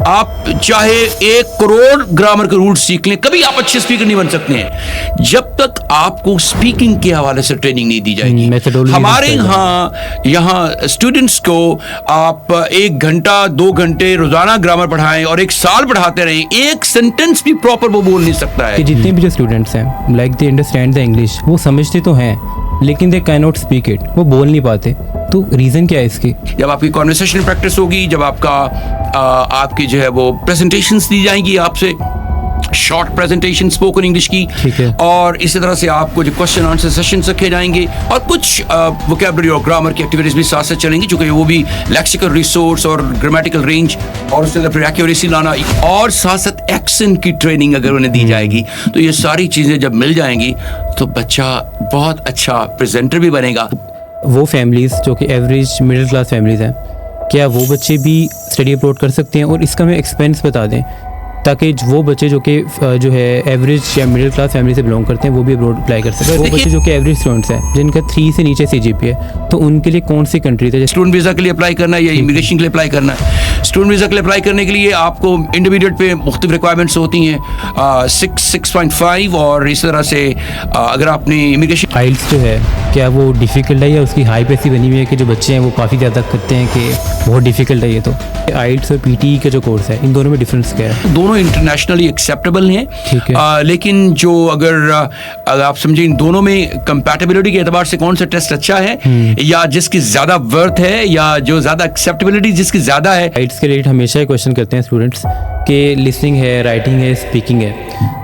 آپ چاہے 1 کروڑ گرامر کے رول سیکھ لیں, کبھی آپ اچھے اسپیکر نہیں بن سکتے ہیں جب تک آپ کو اسپیکنگ کے حوالے سے ٹریننگ نہیں دی جائے گی. ہمارے یہاں اسٹوڈنٹس کو آپ 1 گھنٹہ 2 گھنٹے روزانہ گرامر پڑھائیں اور 1 سال پڑھاتے رہیں, ایک سینٹینس بھی پراپر وہ بول نہیں سکتا ہے. جتنے بھی جو اسٹوڈنٹس ہیں like they understand the English, وہ سمجھتے تو ہیں لیکن they can not speak it, وہ بول نہیں پاتے. تو ریزن کیا ہے اس کی؟ جب آپ کی کانورسیشن پریکٹس ہوگی, جب آپ کی جو ہے وہ پریزنٹیشنس دی جائیں گی آپ سے, شارٹ پریزنٹیشن اسپوکن انگلش کی, اور اسی طرح سے آپ کو جو کوشچن آنسر سیشنز رکھے جائیں گے اور کچھ ووکیبلری اور گرامر کی ایکٹیویٹیز بھی ساتھ ساتھ چلیں گی, چونکہ وہ بھی لیکسیکل ریسورس اور گرامیٹیکل رینج اور اس کے اندر پھر ایکوریسی لانا اور ساتھ ساتھ ایکسنٹ کی ٹریننگ اگر انہیں دی جائے گی, تو یہ ساری چیزیں جب مل جائیں گی تو بچہ بہت اچھا پریزنٹر بھی بنے گا. وہ فیملیز جو کہ ایوریج مڈل کلاس فیملیز ہیں, کیا وہ بچے بھی اسٹڈی ابروڈ کر سکتے ہیں؟ اور اس کا ہمیں ایکسپینس بتا دیں تاکہ وہ بچے جو کہ جو ہے ایوریج یا مڈل کلاس فیملی سے بلانگ کرتے ہیں وہ بھی ابروڈ اپلائی کر سکتے ہیں. وہ بچے جو کہ ایوریج اسٹوڈنٹس ہیں جن کا 3 سے نیچے CGPA ہے, تو ان کے لیے کون سی کنٹری ہے؟ اسٹوڈنٹ ویزا کے لیے اپلائی کرنا ہے یا امیگریشن کے لیے اپلائی کرنا ہے؟ اسٹوڈنٹ ویزا کے لیے اپلائی کرنے کے لیے آپ کو انٹرمیڈیٹ پہ مختلف ریکوائرمنٹس ہوتی ہیں, 6.5, اور اس طرح سے اگر آپ نے امیگریشن آئلس جو ہے کیا وہ ڈیفیکلٹ ہے یا اس کی ہائی پیسی بنی ہوئی ہے کہ جو بچے ہیں وہ کافی زیادہ کرتے ہیں کہ بہت ڈیفیکلٹ ہے یہ؟ تو آئلس اور PTE کا جو کورس ہے ان دونوں میں ڈفرینس کیا ہے؟ دونوں انٹرنیشنلی ایکسیپٹیبل ہیں, لیکن جو اگر آپ سمجھیں ان دونوں میں کمپیٹیبلٹی کے اعتبار سے کون سا ٹیسٹ اچھا ہے یا جس کی زیادہ ورتھ ہے یا جو زیادہ ایکسیپٹیبلٹی جس کی زیادہ ہے. آئلس کے ریٹ ہمیشہ یہ کویشچن کرتے ہیں اسٹوڈنٹس کہ لسننگ ہے, رائٹنگ ہے, اسپیکنگ ہے,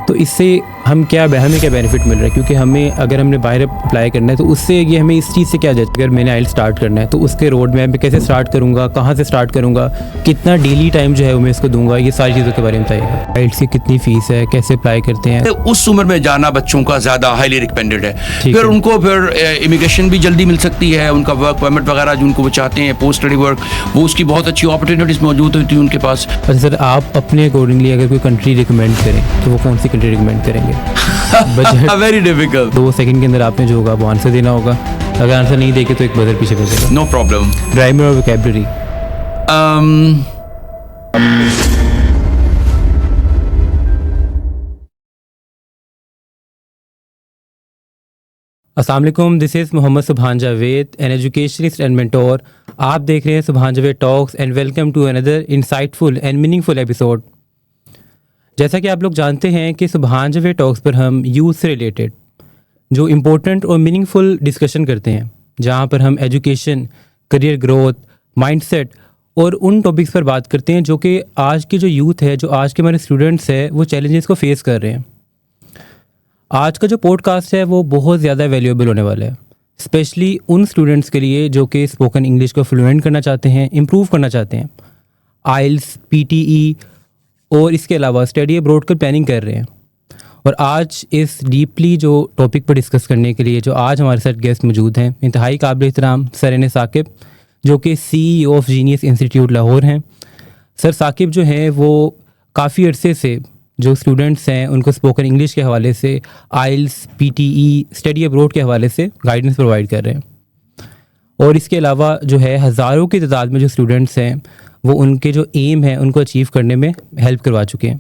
تو اس سے ہمیں کیا بینیفٹ مل رہا ہے؟ کیونکہ اگر ہم نے باہر اپلائی کرنا ہے تو اس سے یہ ہمیں اس چیز سے کیا جاتا ہے, اگر میں نے آئلس اسٹارٹ کرنا ہے تو اس کے روڈ میپ میں کیسے اسٹارٹ کروں گا, کہاں سے اسٹارٹ کروں گا, کتنا ڈیلی ٹائم جو ہے وہ میں اس کو دوں گا, یہ ساری چیزوں کے بارے میں بتائیے گا. آئلس کی کتنی فیس ہے, کیسے اپلائی کرتے ہیں؟ اس عمر میں جانا بچوں کا زیادہ ہائیلی ریکمینڈیڈ ہے. پھر ان کو پھر امیگریشن بھی جلدی مل سکتی ہے, ان کا ورک پرمٹ وغیرہ جو ان کو وہ چاہتے ہیں, پوسٹ اسٹڈی ورک, وہ اس کی بہت اچھی اپرچونیٹیز موجود ہوتی ہیں ان کے پاس. اچھا سر, آپ اپنے اکارڈنگلی اگر کوئی کنٹری ریکمینڈ کریں تو وہ کون سی کنٹری ریکمینڈ کریں گے؟ Very difficult. 2 سیکنڈ کے اندر آپ نے جو ہوگا وہ آنسر دینا ہوگا, اگر آنسر نہیں دے کے تو ایک بزر پیچھے بھیجے گا. No problem. گرامر اور ووکیبلری. السلام علیکم, this is Muhammad Subhan Javed, an educationist and mentor. آپ دیکھ رہے ہیں Subhan Javed talks and welcome to another insightful and meaningful episode. جیسا کہ آپ لوگ جانتے ہیں کہ سبحان جاوید ٹاکس پر ہم یوتھ سے ریلیٹڈ جو امپورٹنٹ اور میننگ فل ڈسکشن کرتے ہیں, جہاں پر ہم education, career growth, mindset اور ان ٹاپکس پر بات کرتے ہیں جو کہ آج کی جو یوتھ ہے, جو آج کے ہمارے اسٹوڈنٹس ہیں, وہ چیلنجز کو فیس کر رہے ہیں. آج کا جو پوڈ کاسٹ ہے وہ بہت زیادہ ویلیوبل ہونے والا ہے, اسپیشلی ان اسٹوڈنٹس کے لیے جو کہ اسپوکن انگلش کو فلوئنٹ کرنا چاہتے ہیں, امپروو کرنا چاہتے ہیں, آئلس, PTE اور اس کے علاوہ اسٹڈی ابروڈ کا پلاننگ کر رہے ہیں. اور آج اس ڈیپلی جو ٹاپک پر ڈسکس کرنے کے لیے جو آج ہمارے ساتھ گیسٹ موجود ہیں, انتہائی قابل احترام سر این ثاقب, جو کہ CEO of genius institute Lahore ہیں. سر ثاقب جو ہیں وہ کافی عرصے سے جو اسٹوڈنٹس ہیں ان کو اسپوکن انگلش کے حوالے سے, آئلس, PTE, اسٹڈی ابروڈ کے حوالے سے گائیڈنس پرووائڈ کر رہے ہیں. اور اس کے علاوہ جو ہے ہزاروں کی تعداد میں جو اسٹوڈنٹس ہیں وہ ان کے جو ایم ہیں ان کو اچیو کرنے میں ہیلپ کروا چکے ہیں.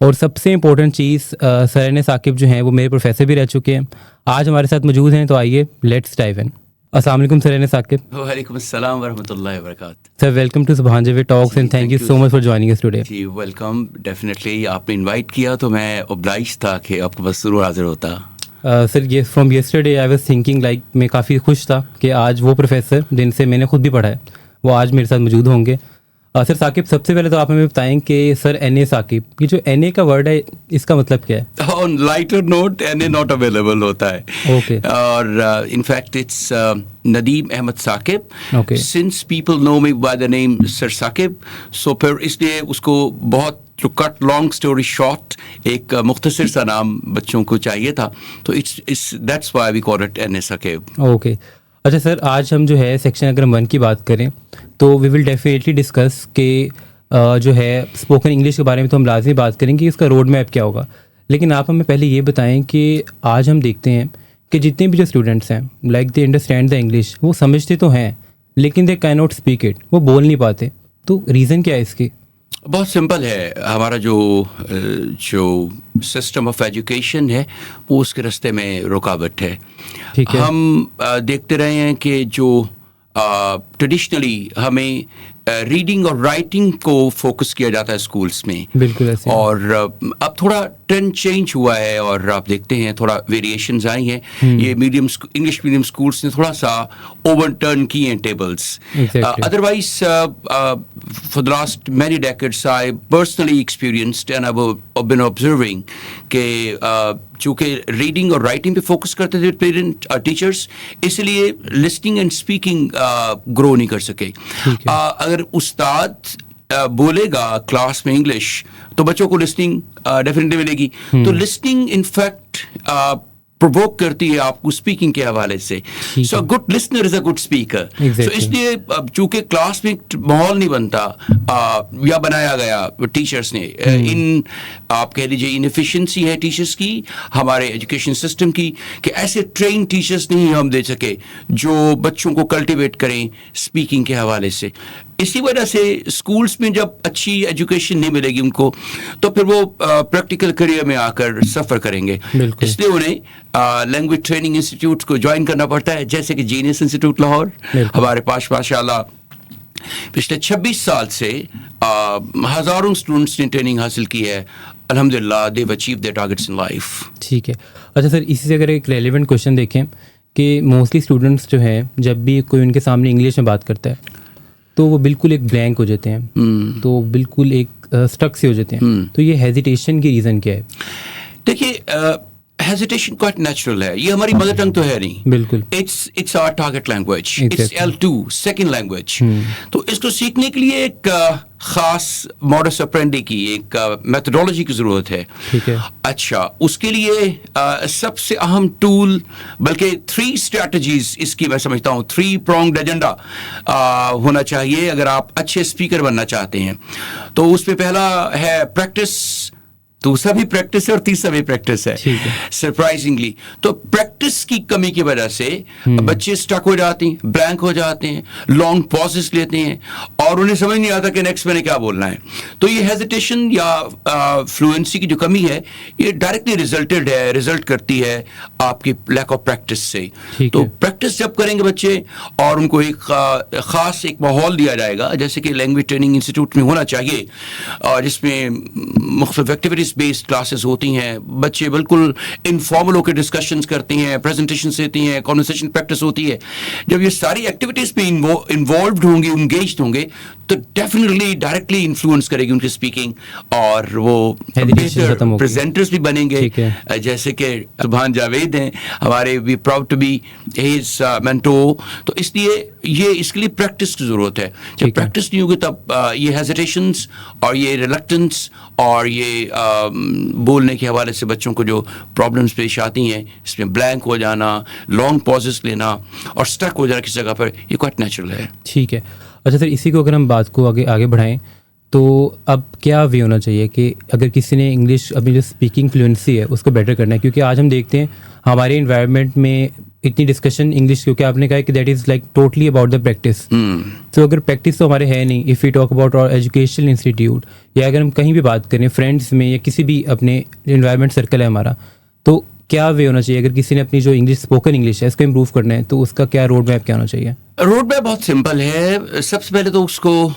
اور سب سے امپورٹنٹ چیز سر این ثاقب جو ہیں وہ میرے پروفیسر بھی رہ چکے ہیں, آج ہمارے ساتھ موجود ہیں. تو آئیے لیٹس ڈائیو ان. السلام علیکم سر این ثاقب. وعلیکم السلام ورحمۃ اللہ وبرکاتہ. سر welcome to Subhan Javed talks and thank you so much for joining us today. جی ویلکم, ڈیفینیٹلی آپ نے انوائٹ کیا تو میں obliged تھا کہ آپ کو بس ضرور حاضر ہوتا. سر یہ from yesterday I was thinking like میں کافی خوش تھا کہ آج وہ پروفیسر جن سے میں نے خود بھی پڑھا ہے وہ آج میرے ساتھ موجود ہوں گے. سر ثاقب, سب سے پہلے تو آپ ہمیں بتائیں کہ سر این اے ثاقب, یہ جو این اے کا ورڈ ہے اس کا مطلب کیا ہے؟ On lighter note, N A not available ہوتا ہے. اوکے. اور in fact it's Nadeem Ahmed Saqib. Okay. Since people know me by the name sir Saqib, so پھر اس لیے اس کو بہت to cut long story short ایک مختصر سا نام بچوں کو چاہیے تھا, تو that's why we call it N A Saqib. Okay. اچھا سر, آج ہم جو ہے سیکشن اگر ہم 1 کی بات کریں تو وی ول ڈیفینیٹلی ڈسکس کہ جو ہے اسپوکن انگلش کے بارے میں تو ہم لازمی بات کریں کہ اس کا روڈ میپ کیا ہوگا. لیکن آپ ہمیں پہلے یہ بتائیں کہ آج ہم دیکھتے ہیں کہ جتنے بھی جو اسٹوڈنٹس ہیں like they understand the English, وہ سمجھتے تو ہیں لیکن they can not speak it, وہ بول نہیں پاتے. تو ریزن کیا ہے اس کی؟ بہت سمپل ہے. ہمارا جو سسٹم آف ایجوکیشن ہے وہ اس کے راستے میں رکاوٹ ہے. ہم دیکھتے رہے ہیں کہ جو ٹریڈیشنلی ہمیں ریڈنگ اور رائٹنگ کو فوکس کیا جاتا ہے اسکولس میں, بالکل ایسے, اور اب تھوڑا ٹرینڈ چینج ہوا ہے اور آپ دیکھتے ہیں تھوڑا ویریشنز آئی ہیں. یہ انگلش میڈیم اسکولس نے تھوڑا سا اوور ٹرن کی ہیں tables. Otherwise for the last many decades I personally experienced and I have been observing کہ چونکہ ریڈنگ اور رائٹنگ پہ فوکس کرتے تھے پیرنٹ ٹیچرس, اس لیے لسننگ اینڈ اسپیکنگ گرو نہیں کر سکے. اگر استاد بولے گا کلاس میں انگلش تو بچوں کو لسننگ ڈیفینیٹلی ملے گی. تو لسننگ انفیکٹ پرووک کرتی ہے آپ کو اسپیکنگ کے حوالے سے. So good listener is a good speaker. So اس لیے چونکہ کلاس میں ماحول نہیں بنتا یا بنایا گیا ٹیچرس نے, ان آپ کہہ لیجیے انفیشینسی ہے ٹیچرس کی, ہمارے ایجوکیشن سسٹم کی, کہ ایسے ٹرین ٹیچرس نہیں ہم دے سکے جو بچوں کو کلٹیویٹ کریں اسپیکنگ کے حوالے سے. اسی وجہ سے اسکولس میں جب اچھی ایجوکیشن نہیں ملے گی ان کو تو پھر وہ پریکٹیکل کریئر میں آ کر سفر کریں گے. اس لیے انہیں لینگویج ٹریننگ انسٹیٹیوٹ کو جوائن کرنا پڑتا ہے, جیسے کہ جینیس انسٹیٹیوٹ لاہور ہمارے پاس ماشاء اللہ پچھلے 26 سال سے ہزاروں اسٹوڈنٹس نے ٹریننگ حاصل کی ہے. الحمدللہ they have achieved their targets in life. ٹھیک ہے. اچھا سر, اسی سے اگر ایک ریلیونٹ کوشچن دیکھیں کہ موسٹلی اسٹوڈنٹس جو ہیں جب بھی کوئی ان کے سامنے انگلش میں بات کرتا ہے تو وہ بالکل ایک بلینک ہو جاتے ہیں, تو بالکل ایک اسٹک سے ہو جاتے ہیں. تو یہ ہیزیٹیشن کی ریزن کیا ہے؟ دیکھیے ہیزیٹیشن کوائٹ نیچرل ہے. یہ ہماری مدر ٹنگ تو ہے نہیں, بالکل it's our target language, it's L2 second language. تو اس کو سیکھنے کے لیے ایک خاص موڈس اپرینڈی کی ایک میتھڈالوجی کی ضرورت ہے. اچھا, اس کے لیے سب سے اہم ٹول, بلکہ 3 اسٹریٹجیز اس کی میں سمجھتا ہوں 3 پرونگڈ ایجنڈا ہونا چاہیے اگر آپ اچھے اسپیکر بننا چاہتے ہیں. تو اس میں پہلا ہے پریکٹس, دوسرا بھی پریکٹس ہے اور تیسرا بھی پریکٹس ہے سرپرائزنگلی. تو پریکٹس کی کمی کی وجہ سے بچے اسٹک ہو جاتے ہیں, بلینک ہو جاتے ہیں, لانگ پازز لیتے ہیں اور انہیں سمجھ نہیں آتا کہ نیکسٹ میں نے کیا بولنا ہے. تو یہ ہیزیٹیشن یا فلوئنسی کی جو کمی ہے یہ ڈائریکٹلی ریزلٹ کرتی ہے آپ کی لیک آف پریکٹس سے. تو پریکٹس جب کریں گے بچے اور ان کو ایک خاص ایک ماحول دیا جائے گا جیسے کہ لینگویج ٹریننگ انسٹیٹیوٹ میں ہونا چاہیے, جس میں مختلف ایکٹیویٹیز بیسڈ کلاسز ہوتی ہیں, بچے بالکل انفارمل ہو کے ڈسکشنز کرتے ہیں, پریزنٹیشنز دیتی ہیں, کنورسیشن پریکٹس ہوتی ہے. جب یہ ساری ایکٹیویٹیز پہ انوالوڈ ہوں گے, انگیجڈ ہوں گے تو ڈیفینیٹلی ڈائریکٹلی انفلوئنس کرے گی ان کی اسپیکنگ, اور وہ پریزنٹرز بھی بنیں گے. جیسے کہ سبحان جاوید ہیں ہمارے, we proud to be his mentor. تو اس لیے اس کے لیے پریکٹس کی ضرورت ہے. جب پریکٹس نہیں ہوگی تب یہ ہیزیٹیشنس اور یہ ریلکٹنس اور یہ بولنے کے حوالے سے بچوں کو جو پرابلمس پیش آتی ہیں, اس میں بلینک ہو جانا, لانگ پازز لینا اور اسٹک ہو جانا کسی جگہ پر, یہ کوائٹ نیچرل ہے. ٹھیک ہے. اچھا سر, اسی کو اگر ہم بات کو آگے بڑھائیں تو اب کیا وے ہونا چاہیے کہ اگر کسی نے انگلش اپنی جو اسپیکنگ فلوئنسی ہے اس کو بیٹر کرنا ہے, کیونکہ آج ہم دیکھتے ہیں ہمارے انوائرمنٹ میں اتنی ڈسکشن انگلش, کیونکہ آپ نے کہا کہ that is like totally about the practice. تو اگر پریکٹس تو ہمارے ہے نہیں, اف یو ٹاک اباؤٹ اور ایجوکیشنل انسٹیٹیوٹ یا اگر ہم کہیں بھی بات کریں فرینڈس میں یا کسی بھی اپنے انوائرمنٹ سرکل ہے ہمارا, تو کیا وے ہونا چاہیے اگر کسی نے اپنی جو انگلش اسپوکن انگلش ہے اس کو امپروو کرنا ہے تو اس کا کیا روڈ میپ کیا ہونا چاہیے؟ روڈ میپ بہت سمپل ہے. سب سے پہلے تو اس کو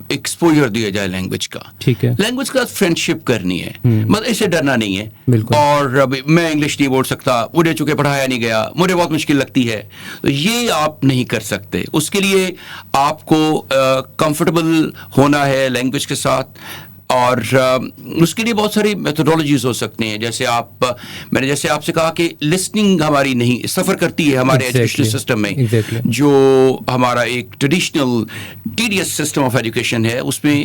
ایکسپوجر دیا جائے لینگویج کا. ٹھیک ہے. لینگویج کا فرینڈ شپ کرنی ہے, مطلب اسے ڈرنا نہیں ہے. بالکل. اور میں انگلش نہیں بول سکتا, مجھے چونکہ پڑھایا نہیں گیا, مجھے بہت مشکل لگتی ہے, تو یہ آپ نہیں کر سکتے. اس کے لیے آپ کو کمفرٹیبل ہونا ہے لینگویج کے ساتھ, اور اس کے لیے بہت ساری میتھڈالوجیز ہو سکتے ہیں. جیسے میں نے جیسے آپ سے کہا کہ لسننگ ہماری نہیں سفر کرتی ہے ہمارے ایجوکیشنل سسٹم میں. جو ہمارا ایک traditional tedious system of education ہے اس میں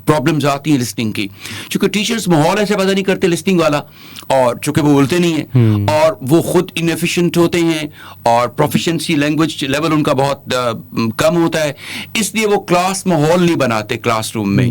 پرابلمز آتی ہیں لسننگ کی, چونکہ ٹیچرز ماحول ایسے پیدا نہیں کرتے لسننگ والا, اور چونکہ وہ بولتے نہیں ہیں اور وہ خود انیفیشینٹ ہوتے ہیں اور پروفیشنسی لینگویج لیول ان کا بہت کم ہوتا ہے, اس لیے وہ کلاس ماحول نہیں بناتے کلاس روم میں.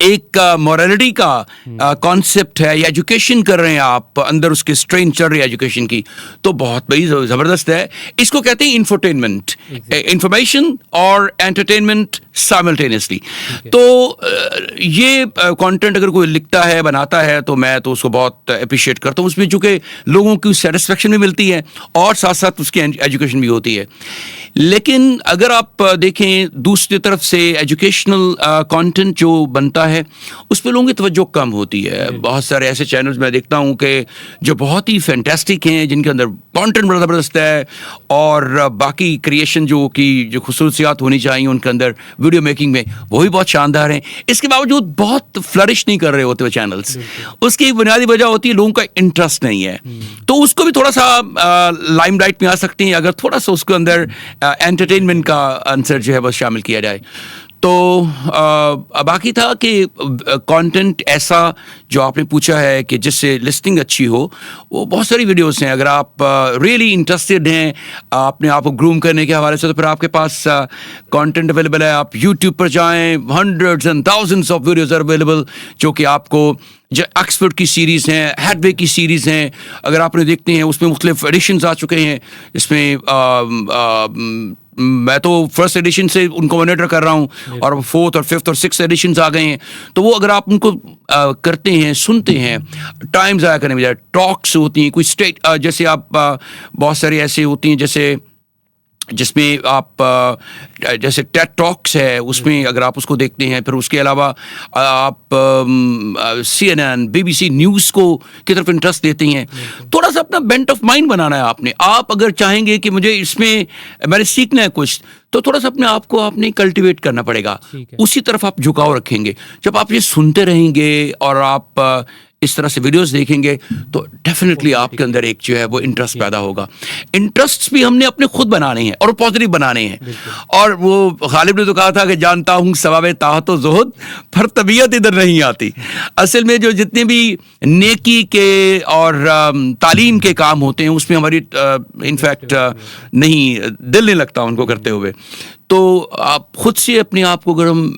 ایک مورالٹی کا کانسیپٹ ہے یا ایجوکیشن کر رہے ہیں آپ, اندر اس کے اسٹرین چل رہی ہے ایجوکیشن کی, تو بہت بڑی زبردست ہے. اس کو کہتے ہیں انفرٹینمنٹ, انفارمیشن اور انٹرٹینمنٹ سائملٹینیسلی. تو یہ کانٹینٹ اگر کوئی لکھتا ہے, بناتا ہے, تو میں تو اس کو بہت اپریشیٹ کرتا ہوں. اس میں چونکہ لوگوں کی سیٹسفیکشن بھی ملتی ہے اور ساتھ ساتھ اس کی ایجوکیشن بھی ہوتی ہے. لیکن اگر آپ دیکھیں دوسری طرف سے ایجوکیشنل کانٹینٹ جو بنتا ہے اس پہ لوگوں کی توجہ کم ہوتی ہے. بہت سارے ایسے چینلز میں دیکھتا ہوں کہ جو بہت ہی فینٹاسٹک ہیں, جن کے اندر کانٹینٹ بڑا زبردست ہے, اور باقی کریشن جو خصوصیات ہونی چاہیے ان کے اندر ویڈیو میکنگ میں وہ بھی بہت شاندار ہیں. اس کے باوجود بہت فلرش نہیں کر رہے ہوتے وہ چینلز. اس کی بنیادی وجہ ہوتی ہے لوگوں کا انٹرسٹ نہیں ہے. تو اس کو بھی تھوڑا سا لائم لائٹ میں آ سکتے ہیں اگر تھوڑا سا اس کے اندر انٹرٹینمنٹ کا عنصر جو ہے وہ شامل کیا جائے. تو باقی تھا کہ کانٹینٹ ایسا جو آپ نے پوچھا ہے کہ جس سے لسٹنگ اچھی ہو, وہ بہت ساری ویڈیوز ہیں. اگر آپ ریئلی انٹرسٹڈ ہیں اپنے آپ کو گروم کرنے کے حوالے سے, تو پھر آپ کے پاس کانٹینٹ اویلیبل ہے. آپ یوٹیوب پر جائیں, hundreds and thousands of videos are available, جو کہ آپ کو جو ایکسپرٹ کی سیریز ہیں, ہیڈ وے کی سیریز ہیں, اگر آپ نے دیکھتے ہیں اس میں مختلف ایڈیشنز آ چکے ہیں. اس میں میں تو فرسٹ ایڈیشن سے ان کو مانیٹر کر رہا ہوں, اور 4th اور 5th اور 6th ایڈیشنز آ گئے ہیں. تو وہ اگر آپ ان کو کرتے ہیں, سنتے ہیں, ٹائم ضائع کرنے بجائے ٹاکس ہوتی ہیں, کوئی اسٹیٹ جیسے آپ بہت ساری ایسی ہوتی ہیں جس میں آپ جیسے ٹیڈ ٹاکس ہے, اس میں اگر آپ اس کو دیکھتے ہیں, پھر اس کے علاوہ آپ CNN, BBC نیوز کی طرف انٹرسٹ دیتے ہیں, تھوڑا سا اپنا بینٹ آف مائنڈ بنانا ہے آپ نے. آپ اگر چاہیں گے کہ مجھے اس میں میں نے سیکھنا ہے کچھ, تو تھوڑا سا اپنے آپ کو آپ نے کلٹیویٹ کرنا پڑے گا, اسی طرف آپ جھکاؤ رکھیں گے. جب آپ یہ سنتے رہیں گے اور آپ اس طرح سے ویڈیوز دیکھیں گے, تو ڈیفینیٹلی آپ کے اندر ایک جو ہے وہ انٹرسٹ پیدا ہوگا. انٹرسٹ بھی ہم نے اپنے خود بنانے ہیں اور پازیٹیو بنانے ہیں. اور وہ غالب نے تو کہا تھا کہ جانتا ہوں ثواب طاعت و زہد, پر طبیعت ادھر نہیں آتی. اصل میں جو جتنے بھی نیکی کے اور تعلیم کے کام ہوتے ہیں اس میں ہماری انفیکٹ نہیں دل نہیں لگتا ان کو کرتے ہوئے. تو آپ خود سے اپنے آپ کو اگر ہم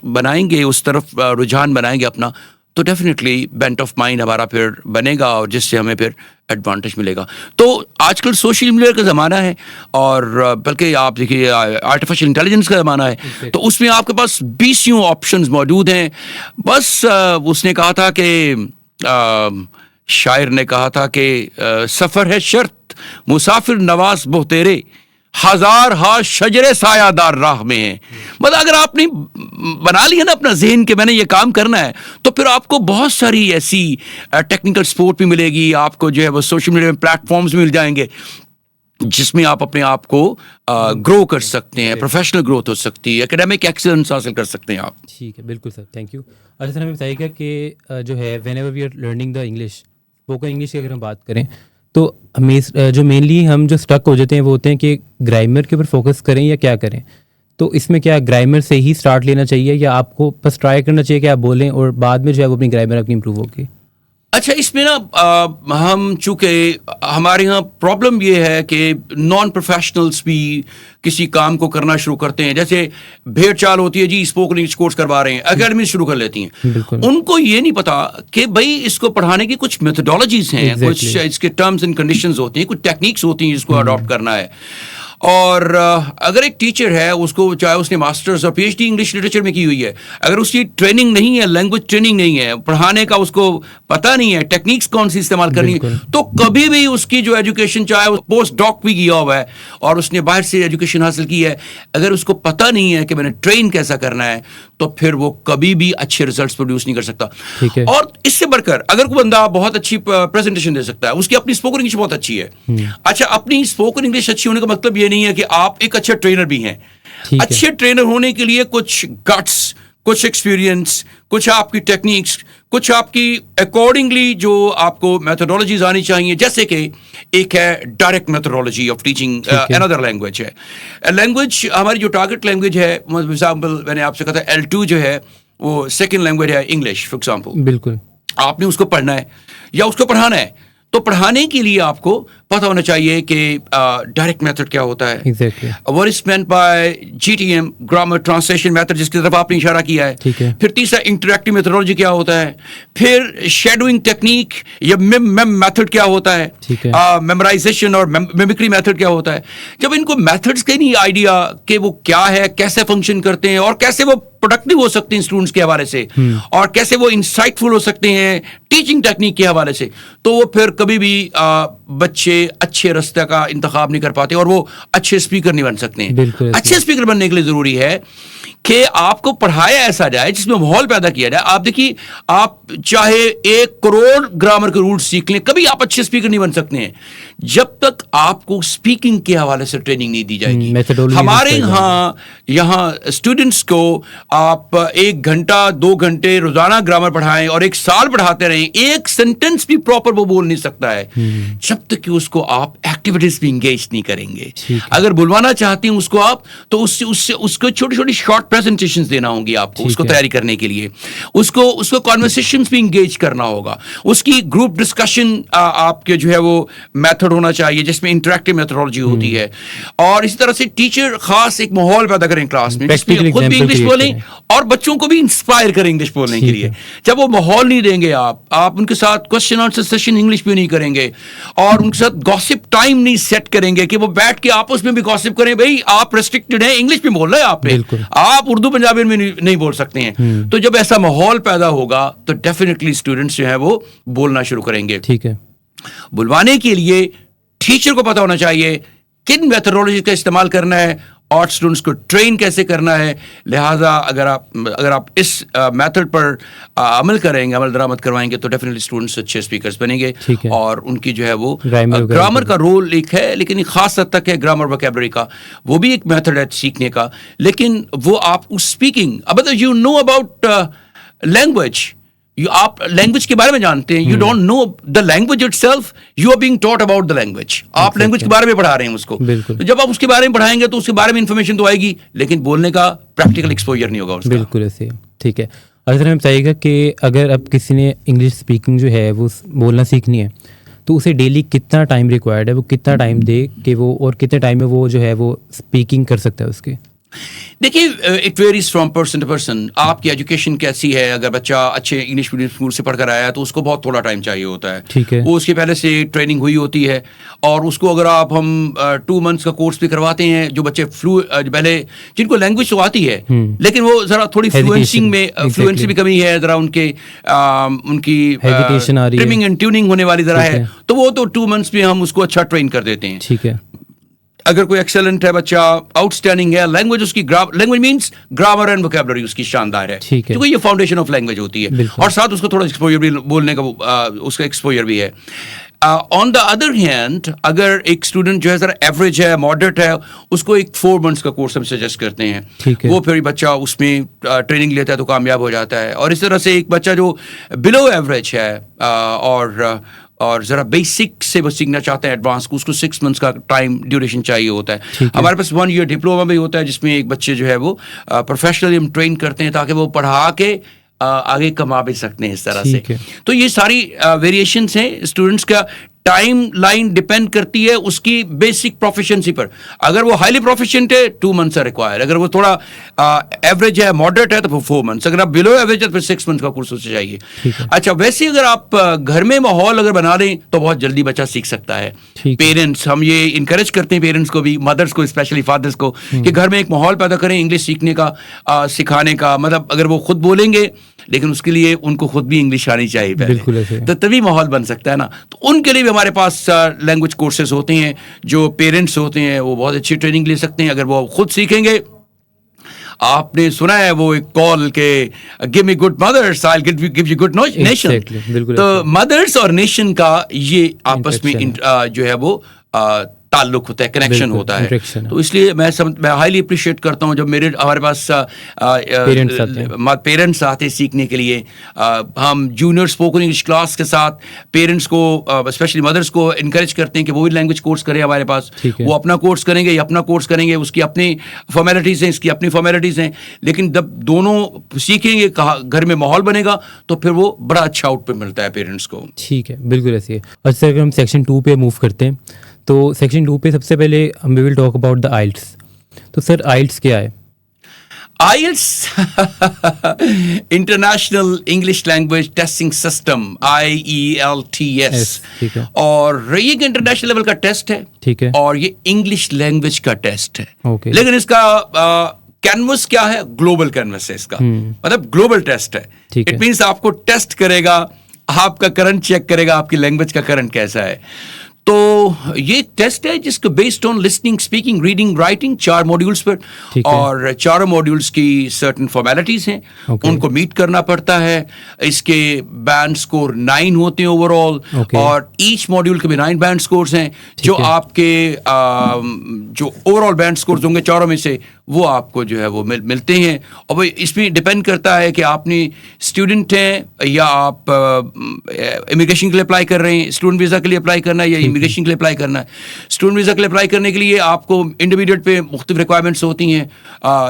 بنائیں گے, اس طرف رجحان بنائیں گے اپنا, تو ڈیفینیٹلی بینٹ آف مائنڈ ہمارا پھر بنے گا, اور جس سے ہمیں پھر ایڈوانٹیج ملے گا. تو آج کل سوشل میڈیا کا زمانہ ہے, اور بلکہ آپ دیکھیے آرٹیفیشل انٹیلیجنس کا زمانہ ہے, تو اس میں آپ کے پاس 20 آپشنز موجود ہیں. بس اس نے کہا تھا کہ شاعر نے کہا تھا کہ سفر ہے شرط مسافر نواز بہتیرے, ہزار ہا شجر سایہ دار راہ میں ہیں. مطلب اگر آپ نے بنا لیا نا اپنا ذہن کہ میں نے یہ کام کرنا ہے, تو پھر آپ کو بہت ساری ایسی ٹیکنیکل سپورٹ بھی ملے گی. آپ کو جو ہے وہ سوشل میڈیا پلیٹ فارمز مل جائیں گے جس میں آپ اپنے آپ کو گرو کر سکتے ہیں, پروفیشنل گروتھ ہو سکتی ہے, اکیڈیمک ایکسلنس حاصل کر سکتے ہیں آپ. ٹھیک ہے, بالکل سر, تھینک یو. اچھا سر, ہمیں بتائیے گا کہ جو ہے whenever we are learning the English, spoken English کی اگر ہم بات کریں, تو جو مینلی ہم جو اسٹک ہو جاتے ہیں وہ ہوتے ہیں کہ گرامر کے اوپر فوکس کریں یا کیا کریں. تو اس میں کیا گرامر سے ہی اسٹارٹ لینا چاہیے, یا آپ کو بس ٹرائی کرنا چاہیے کہ آپ بولیں اور بعد میں جو ہے وہ اپنی گرامر اپنی امپروو ہوگی؟ اچھا, اس میں نا ہم چونکہ ہمارے یہاں پرابلم یہ ہے کہ نان پروفیشنلس بھی کسی کام کو کرنا شروع کرتے ہیں. جیسے بھیڑ چال ہوتی ہے, جی اسپوکن انگلش کورس کروا رہے ہیں, اکیڈمی شروع کر لیتی ہیں. ان کو یہ نہیں پتا کہ بھائی اس کو پڑھانے کی کچھ میتھڈالوجیز ہیں, کچھ اس کے ٹرمز اینڈ کنڈیشنز ہوتی ہیں, کچھ ٹیکنیکس ہوتی ہیں جس کو اڈاپٹ کرنا ہے. اور اگر ایک ٹیچر ہے, اس کو چاہے اس نے ماسٹرز اور PhD انگلش لٹریچر میں کی ہوئی ہے, اگر اس کی ٹریننگ نہیں ہے, لینگویج ٹریننگ نہیں ہے, پڑھانے کا اس کو پتہ نہیں ہے ٹیکنیکس کون سی استعمال کرنی ہے, تو کبھی بھی اس کی جو ایجوکیشن, چاہے وہ پوسٹ ڈاک بھی کیا ہوا ہے اور اس نے باہر سے ایجوکیشن حاصل کی ہے, اگر اس کو پتہ نہیں ہے کہ میں نے ٹرین کیسا کرنا ہے, تو پھر وہ کبھی بھی اچھے ریزلٹس پروڈیوس نہیں کر سکتا. اور اس سے بڑھ کر اگر کوئی بندہ بہت اچھی پریزنٹیشن دے سکتا ہے, اس کی اپنی اسپوکن انگلش بہت اچھی ہے. اچھا, اپنی اسپوکن انگلش اچھی ہونے کا مطلب یہ نہیں ہے کہ آپ ایک اچھا ٹرینر بھی ہیں. اچھے ٹرینر ہونے کے لیے کچھ گٹس, کچھ ایکسپیرینس, کچھ آپ کی ٹیکنیکس, کچھ آپ کی اکارڈنگلی جو آپ کو میتھڈالوجیز آنی چاہیے. جیسے کہ ایک ہے direct methodology of teaching another language ہے. لینگویج ہماری جو ٹارگیٹ لینگویج ہے, فار ایگزامپل میں نے آپ سے کہا تھا L2 جو ہے وہ سیکنڈ لینگویج ہے انگلش, فار ایگزامپل. بالکل, آپ نے اس کو پڑھنا ہے یا اس کو پڑھانا ہے, تو پڑھانے کے لیے آپ کو پتہ ہونا چاہیے کہ ڈائریکٹ میتھڈ کیا ہوتا ہے, what is meant by GTM, grammar translation method, جس کی طرف آپ نے اشارہ کیا ہے. پھر تیسرا انٹریکٹیو میتھڈولوجی کیا ہوتا ہے, پھر شیڈوئنگ ٹیکنیک یا میتھڈ کیا ہوتا ہے, میمورائزیشن اور میمکری میتھڈ کیا ہوتا ہے. جب ان کو میتھڈس کا نہیں آئیڈیا کہ وہ کیا ہے, کیسے فنکشن کرتے ہیں اور کیسے وہ پروڈکٹیو ہو سکتے ہیں اسٹوڈنٹس کے حوالے سے, اور کیسے وہ انسائٹ فل ہو سکتے ہیں ٹیچنگ ٹیکنیک کے حوالے سے, تو وہ پھر کبھی بھی بچے اچھے راستے کا انتخاب نہیں کر پاتے اور وہ اچھے اسپیکر نہیں بن سکتے ہیں. اچھے اسپیکر بننے کے لیے ضروری ہے کہ آپ کو پڑھایا ایسا جائے جس میں ماحول پیدا کیا جائے. آپ دیکھیے, آپ چاہے 1 کروڑ گرامر کے رولز سیکھ لیں, کبھی آپ اچھے اسپیکر نہیں بن سکتے ہیں جب تک آپ کو اسپیکنگ کے حوالے سے ٹریننگ نہیں دی جائے گی. ہمارے یہاں اسٹوڈنٹس کو آپ 1 گھنٹہ 2 گھنٹے روزانہ گرامر پڑھائیں اور 1 سال پڑھاتے رہیں, ایک سینٹینس بھی پراپر وہ بول نہیں سکتا ہے جب تک کہ اس کو آپ ایکٹیویٹیز بھی انگیج نہیں کریں گے. اگر بلوانا چاہتے ہیں اس کو آپ, تو اس کو چھوٹی چھوٹی شارٹ پریزنٹیشنز دینا ہوں گی آپ کو, اس کو تیاری کرنے کے لیے. اس کو کانورسیشنز بھی انگیج کرنا ہوگا. اس کی گروپ ڈسکشن آپ کے جو ہے وہ میتھڈ ہونا چاہیے جس میں انٹریکٹیو میتھڈولوجی ہوتی ہے. اور اسی طرح سے ٹیچر خاص ایک ماحول پیدا کریں کلاس میں جس میں خود بھی انگلش بولیں اور بچوں کو بھی انسپائر کریں انگلش بولنے کے لیے. جب وہ ماحول نہیں دیں گے آپ ان کے ساتھ کوسچن آنسر سیشن انگلش بھی نہیں کریں گے اور ان کے ساتھ گاسپ ٹائم نہیں سیٹ کریں گے کہ وہ بیٹھ کے آپس میں بھی گاسپ کریں. بھائی آپ ریسٹرکٹڈ ہیں, انگلش میں بول رہے ہیں آپ اردو پنجابی میں نہیں بول سکتے ہیں. تو جب ایسا ماحول پیدا ہوگا تو ڈیفینیٹلی اسٹوڈنٹس جو ہے وہ بولنا شروع کریں گے. ٹھیک ہے, بلوانے کے لیے ٹیچر کو پتا ہونا چاہیے کن میتھڈولوجی کا استعمال کرنا ہے اور اسٹوڈنٹس کو ٹرین کیسے کرنا ہے. لہٰذا اگر آپ اس میتھڈ پر عمل کریں گے, عمل درآمد کروائیں گے, تو ڈیفینیٹلی اسٹوڈنٹس اچھے اسپیکرس بنیں گے. اور ان کی جو ہے وہ گرامر کا رول ایک ہے, لیکن ایک خاص حد تک ہے گرامر وکیبلری کا, وہ بھی ایک میتھڈ ہے سیکھنے کا. لیکن وہ آپ اسپیکنگ, اب یو نو اباؤٹ لینگویج, آپ لینگویج کے بارے میں جانتے ہیں, you don't know the language itself, you are being taught about the language. آپ لینگویج کے بارے میں پڑھا رہے ہیں اس کو, تو جب آپ اس کے بارے میں پڑھائیں گے تو اس کے بارے میں انفارمیشن تو آئے گی, لیکن بولنے کا پریکٹیکل ایکسپوجر نہیں ہوگا اس کا. بالکل ایسے. ٹھیک ہے, اگر ہمیں بتائیے گا کہ اگر اب کسی نے انگلش اسپیکنگ جو ہے وہ بولنا سیکھنی ہے تو اسے ڈیلی کتنا ٹائم ریکوائرڈ ہے, وہ کتنا ٹائم دے کہ وہ, اور کتنے ٹائم میں وہ جو ہے وہ اسپیکنگ کر سکتا ہے اس کے؟ دیکھیے, it varies from person to person. آپ کی ایجوکیشن کیسی ہے, اگر بچہ اچھے انگلش میڈیم اسکول سے پڑھ کر آیا ہے تو اس کو بہت تھوڑا ٹائم چاہیے ہوتا ہے. ٹھیک ہے, وہ اس کے پہلے سے ٹریننگ ہوئی ہوتی ہے, اور اس کو اگر ہم 2 منتھس کا کورس بھی کرواتے ہیں, جو بچے پہلے جن کو لینگویج تو آتی ہے لیکن وہ ذرا تھوڑی فلوئنسی بھی کمی ہے, ذرا ان کی ٹریمنگ اینڈ ٹیوننگ ہونے والی ذرا ہے, تو وہ تو 2 منتھس میں ہم اس کو اچھا ٹرین کر دیتے ہیں. ٹھیک ہے, اگر کوئی ایکسلنٹ ہے بچہ, آؤٹ اسٹینڈنگ ہے, لینگویج اس کی language means grammar and vocabulary اس کی شاندار ہے, کیونکہ یہ فاؤنڈیشن آف لینگویج ہوتی ہے, اور ساتھ اس کو تھوڑا ایکسپوجر بھی بولنے کا اس کا ایکسپوجر بھی ہے. آن دا ادر ہینڈ, اگر ایک اسٹوڈنٹ جو ہے ذرا ایوریج ہے, ماڈریٹ ہے, اس کو ایک 4 منتھس کا کورس ہم سجیسٹ کرتے ہیں. وہ پھر بچہ اس میں ٹریننگ لیتا ہے تو کامیاب ہو جاتا ہے. اور اس طرح سے ایک بچہ جو بلو ایوریج ہے اور ذرا بیسک سے وہ سیکھنا چاہتے ہیں ایڈوانس کو, اس کو 6 منتھس کا ٹائم ڈیوریشن چاہیے ہوتا ہے. ہمارے پاس 1 ایئر ڈپلوما بھی ہوتا ہے جس میں ایک بچے جو ہے وہ پروفیشنلی ہم ٹرین کرتے ہیں تاکہ وہ پڑھا کے آگے کما بھی سکتے ہیں اس طرح سے. تو یہ ساری ویریشنس ہیں. اسٹوڈنٹس کا ٹائم لائن ڈپینڈ کرتی ہے اس کی بیسک پروفیشنسی پر. اگر وہ ہائیلی پروفیشنٹ ہے 2 منتھس ہے ریکوائر, اگر وہ تھوڑا ایوریج ہے, ماڈریٹ ہے, تو 4 منتھس, اگر آپ بلو ایوریج ہے تو 6 منتھس کا کورس اسے چاہیے. اچھا, ویسے اگر آپ گھر میں ماحول اگر بنا دیں تو بہت جلدی بچہ سیکھ سکتا ہے. پیرنٹس, ہم یہ انکریج کرتے ہیں پیرنٹس کو بھی, مدرس کو اسپیشلی, فادرس کو, کہ گھر میں ایک ماحول پیدا کریں انگلش سیکھنے کا, سکھانے کا. مطلب اگر وہ خود بولیں گے لیکن اس کے لیے ان کو خود بھی انگلش آنی چاہیے پہلے, تو تبھی ماحول بن سکتا ہے نا. تو ان کے لیے بھی ہمارے پاس لینگویج کورسز ہوتے ہیں. جو پیرنٹس ہوتے ہیں وہ بہت اچھی ٹریننگ لے سکتے ہیں اگر وہ خود سیکھیں گے. آپ نے سنا ہے وہ ایک کال کہ give me good mothers I will give you good nation. تو مدرس اور نیشن کا یہ آپس میں جو ہے وہ تعلق ہوتا ہے, کنیکشن ہوتا ہے. تو اس لیے میں ہائیلی اپریشیٹ کرتا ہوں جب ہمارے پاس پیرنٹس آتے ہیں سیکھنے کے لیے. ہم جونیئر اسپوکن انگلش کلاس کے ساتھ پیرنٹس کو اسپیشلی مدرس کو انکریج کرتے ہیں کہ وہ بھی لینگویج کورس کریں ہمارے پاس. وہ اپنا کورس کریں گے, یہ اپنا کورس کریں گے, اس کی اپنی فارمیلٹیز ہیں, اس کی اپنی فارمیلٹیز ہیں, لیکن جب دونوں سیکھیں گے, گھر میں ماحول بنے گا تو پھر وہ بڑا اچھا آؤٹ پٹ ملتا ہے پیرنٹس کو. ٹھیک ہے, بالکل ایسے ہے. اور سر اگر ہم سیکشن 2 پہ موو کرتے ہیں تو سیکشن 2 پہ سب سے پہلے وی ول ٹاک اباؤٹ دا آئلٹس. تو سر آئلٹس کیا ہے؟ IELTS international English language testing system, IELTS, اور یہ ایک انٹرنیشنل لیول کا ٹیسٹ ہے. ٹھیک ہے. اور یہ انگلش لینگویج کا ٹیسٹ ہے. لیکن اس کا کینوس کیا ہے؟ گلوبل کینوس ہے اس کا, مطلب گلوبل ٹیسٹ ہے. اٹ مینس آپ کو ٹیسٹ کرے گا, آپ کا کرنٹ چیک کرے گا, آپ کی لینگویج کا کرنٹ کیسا ہے. تو یہ ٹیسٹ ہے جس کو based on listening, speaking, reading, writing, 4 modules پر, اور 4 ماڈیولس کی سرٹن فارمیلٹیز ہیں, ان کو میٹ کرنا پڑتا ہے. اس کے بینڈ اسکور 9 ہوتے ہیں اوور آل, اور ایچ ماڈیول کے بھی 9 بینڈ اسکورس ہیں, جو آپ کے جو اوور آل بینڈ اسکورس ہوں گے چاروں میں سے وہ آپ کو جو ہے وہ ملتے ہیں. اور وہ اس میں ڈپینڈ کرتا ہے کہ آپ نے اسٹوڈنٹ ہیں یا آپ امیگریشن کے لیے اپلائی کر رہے ہیں, اسٹوڈنٹ ویزا کے لیے اپلائی کرنا ہے یا امیگریشن کے لیے اپلائی کرنا ہے. اسٹوڈنٹ ویزا کے لیے اپلائی کرنے کے لیے آپ کو انٹرمیڈیٹ پہ مختلف ریکوائرمنٹس ہوتی ہیں,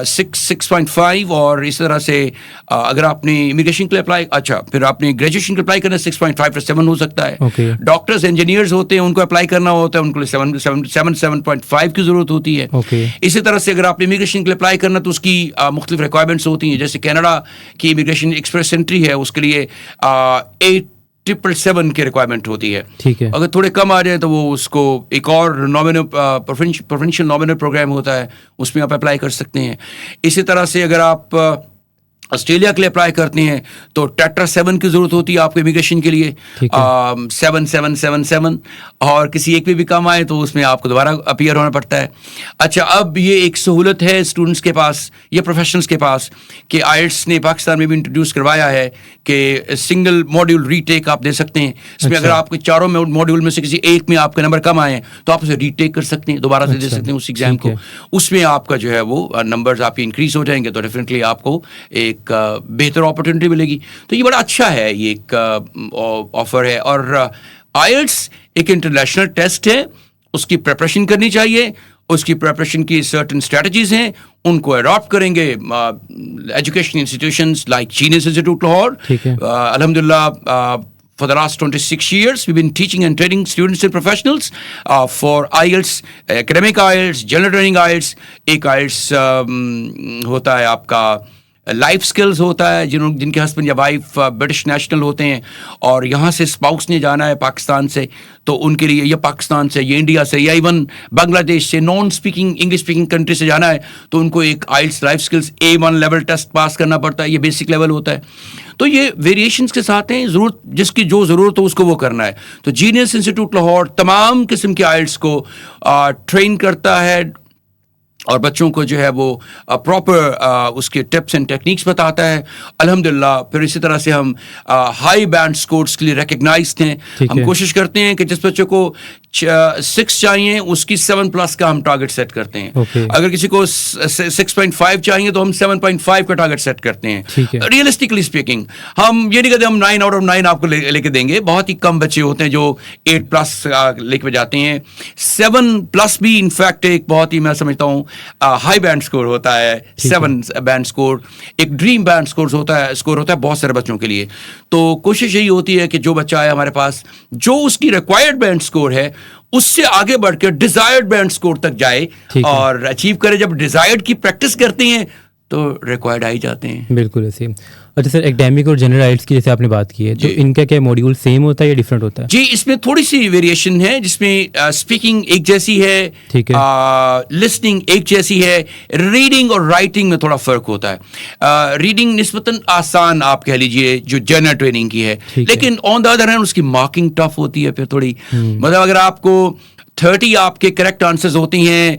6.5, اور اس طرح سے اگر آپ نے امیگریشن کے لیے اپلائی, اچھا پھر آپ نے گریجویشن کے اپلائی کرنا ہے 6.5 سے 7 ہو سکتا ہے. ڈاکٹرز, انجینئرز ہوتے ہیں, ان کو اپلائی کرنا ہوتا ہے, ان کو 7.5 کی ضرورت ہوتی ہے. اسی طرح سے اگر آپ نے امیگریشن کے لیے اپلائی کرنا تو اس کی مختلف ریکوائرمنٹس ہوتی ہیں, جیسے کینیڈا کی امیگریشن ایکسپریس انٹری ہے, اس کے لیے 8,777 کی ریکوائرمنٹ ہوتی ہے. اگر تھوڑے کم آ جائیں تو وہ اس کو ایک اور پروونشل نامنل پروگرام ہوتا ہے, اس میں آپ اپلائی کر سکتے ہیں. اسی طرح سے اگر آپ آسٹریلیا کے لیے اپلائی کرتے ہیں تو ٹیٹرا 7 کی ضرورت ہوتی ہے آپ کو امیگریشن کے لیے, 7777, اور کسی ایک بھی کم آئے تو اس میں آپ کو دوبارہ اپیئر ہونا پڑتا ہے. اچھا, اب یہ ایک سہولت ہے اسٹوڈنٹس کے پاس یا پروفیشنلس کے پاس کہ آئلٹس نے پاکستان میں بھی انٹروڈیوس کروایا ہے کہ سنگل ماڈیول ری ٹیک آپ دے سکتے ہیں. اس میں اگر آپ کے چاروں ماڈیول میں سے کسی ایک میں آپ کے نمبر کم آئے ہیں تو آپ اسے ری ٹیک کر سکتے ہیں, دوبارہ سے دے سکتے ہیں اس ایگزام کو. اس میں آپ کا جو ہے وہ نمبرز آپ کے انکریز ہو جائیں گے تو ڈیفینیٹلی آپ کو ایک بہتر اپرچونٹی ملے گی. تو یہ بڑا اچھا ہے, یہ ایک آفر ہے. اور آئلٹس ایک انٹرنیشنل ٹیسٹ ہے, اس کی پریپریشن کرنی چاہیے, اس کی پریپریشن کی سرٹن اسٹریٹجیز ہیں, ان کو اڈاپٹ کریں گے education institutions like genius institute Lahore. الحمدللہ for the last 26 years, we've been teaching and training students and professionals for IELTS, academic IELTS, general training IELTS. ایک IELTS ہوتا ہے آپ کا لائف اسکلز ہوتا ہے, جن کے ہسبینڈ یا وائف برٹش نیشنل ہوتے ہیں اور یہاں سے اسپاؤس نے جانا ہے پاکستان سے, تو ان کے لیے یا پاکستان سے یا انڈیا سے یا ایون بنگلہ دیش سے, non speaking English speaking country سے جانا ہے, تو ان کو ایک IELTS life skills A1 level test pass کرنا پڑتا ہے. یہ بیسک لیول ہوتا ہے. تو یہ ویریشنس کے ساتھ ہیں, ضرورت جس کی جو ضرورت ہو اس کو وہ کرنا ہے. تو جینیس انسٹیٹیوٹ لاہور تمام قسم کے آئلٹس کو ٹرین کرتا ہے اور بچوں کو جو ہے وہ پراپر اس کے ٹپس اینڈ ٹیکنیکس بتاتا ہے. الحمدللہ پھر اسی طرح سے ہم ہائی بینڈ اسکورس کے لیے ریکگنائزڈ ہیں. ہم کوشش کرتے ہیں کہ جس بچوں کو 6 چاہیے اس کی 7+ کا ہم ٹارگیٹ سیٹ کرتے ہیں. اگر کسی کو 6.5 چاہیے تو ہم 7.5 کا ٹارگیٹ سیٹ کرتے ہیں. ریئلسٹکلی اسپیکنگ ہم یہ نہیں کہتے ہم 9 out of 9 آپ کو لے کے دیں گے. بہت ہی کم بچے ہوتے ہیں جو 8+ لے کے جاتے ہیں. 7+ بھی انفیکٹ ایک بہت ہی میں سمجھتا ہوں ہائی بینڈ اسکور ہوتا ہے. 7 بینڈ اسکور ایک ڈریم بینڈ اسکور ہوتا ہے بہت سارے بچوں کے لیے. تو کوشش یہی ہوتی ہے کہ جو بچہ آئے ہمارے پاس جو اس کی ریکوائرڈ بینڈ اسکور ہے اس سے آگے بڑھ کے ڈیزائرڈ بینڈ اسکور تک جائے اور اچیو کرے. جب ڈیزائرڈ کی پریکٹس کرتے ہیں تو ریکوائرڈ آ ہی جاتے ہیں. بالکل ایسے. اچھا سر, اکیڈمک اور جنرل آئلٹس کی جیسے آپ نے بات کی ہے, تو ان کا کیا ماڈیول سیم ہوتا ہے یا ڈفرینٹ ہوتا ہے؟ جی, اس میں تھوڑی سی ویریشن ہے, جس میں اسپیکنگ ایک جیسی ہے, لسننگ ایک جیسی ہے, ریڈنگ اور رائٹنگ میں تھوڑا فرق ہوتا ہے. ریڈنگ نسبتاً آسان آپ کہہ لیجئے جو جنرل ٹریننگ کی ہے, لیکن آن دا ادر ہینڈ اس کی مارکنگ ٹف ہوتی ہے پھر تھوڑی. مطلب اگر آپ کو 30 آپ کے کریکٹ آنسرز ہوتی ہیں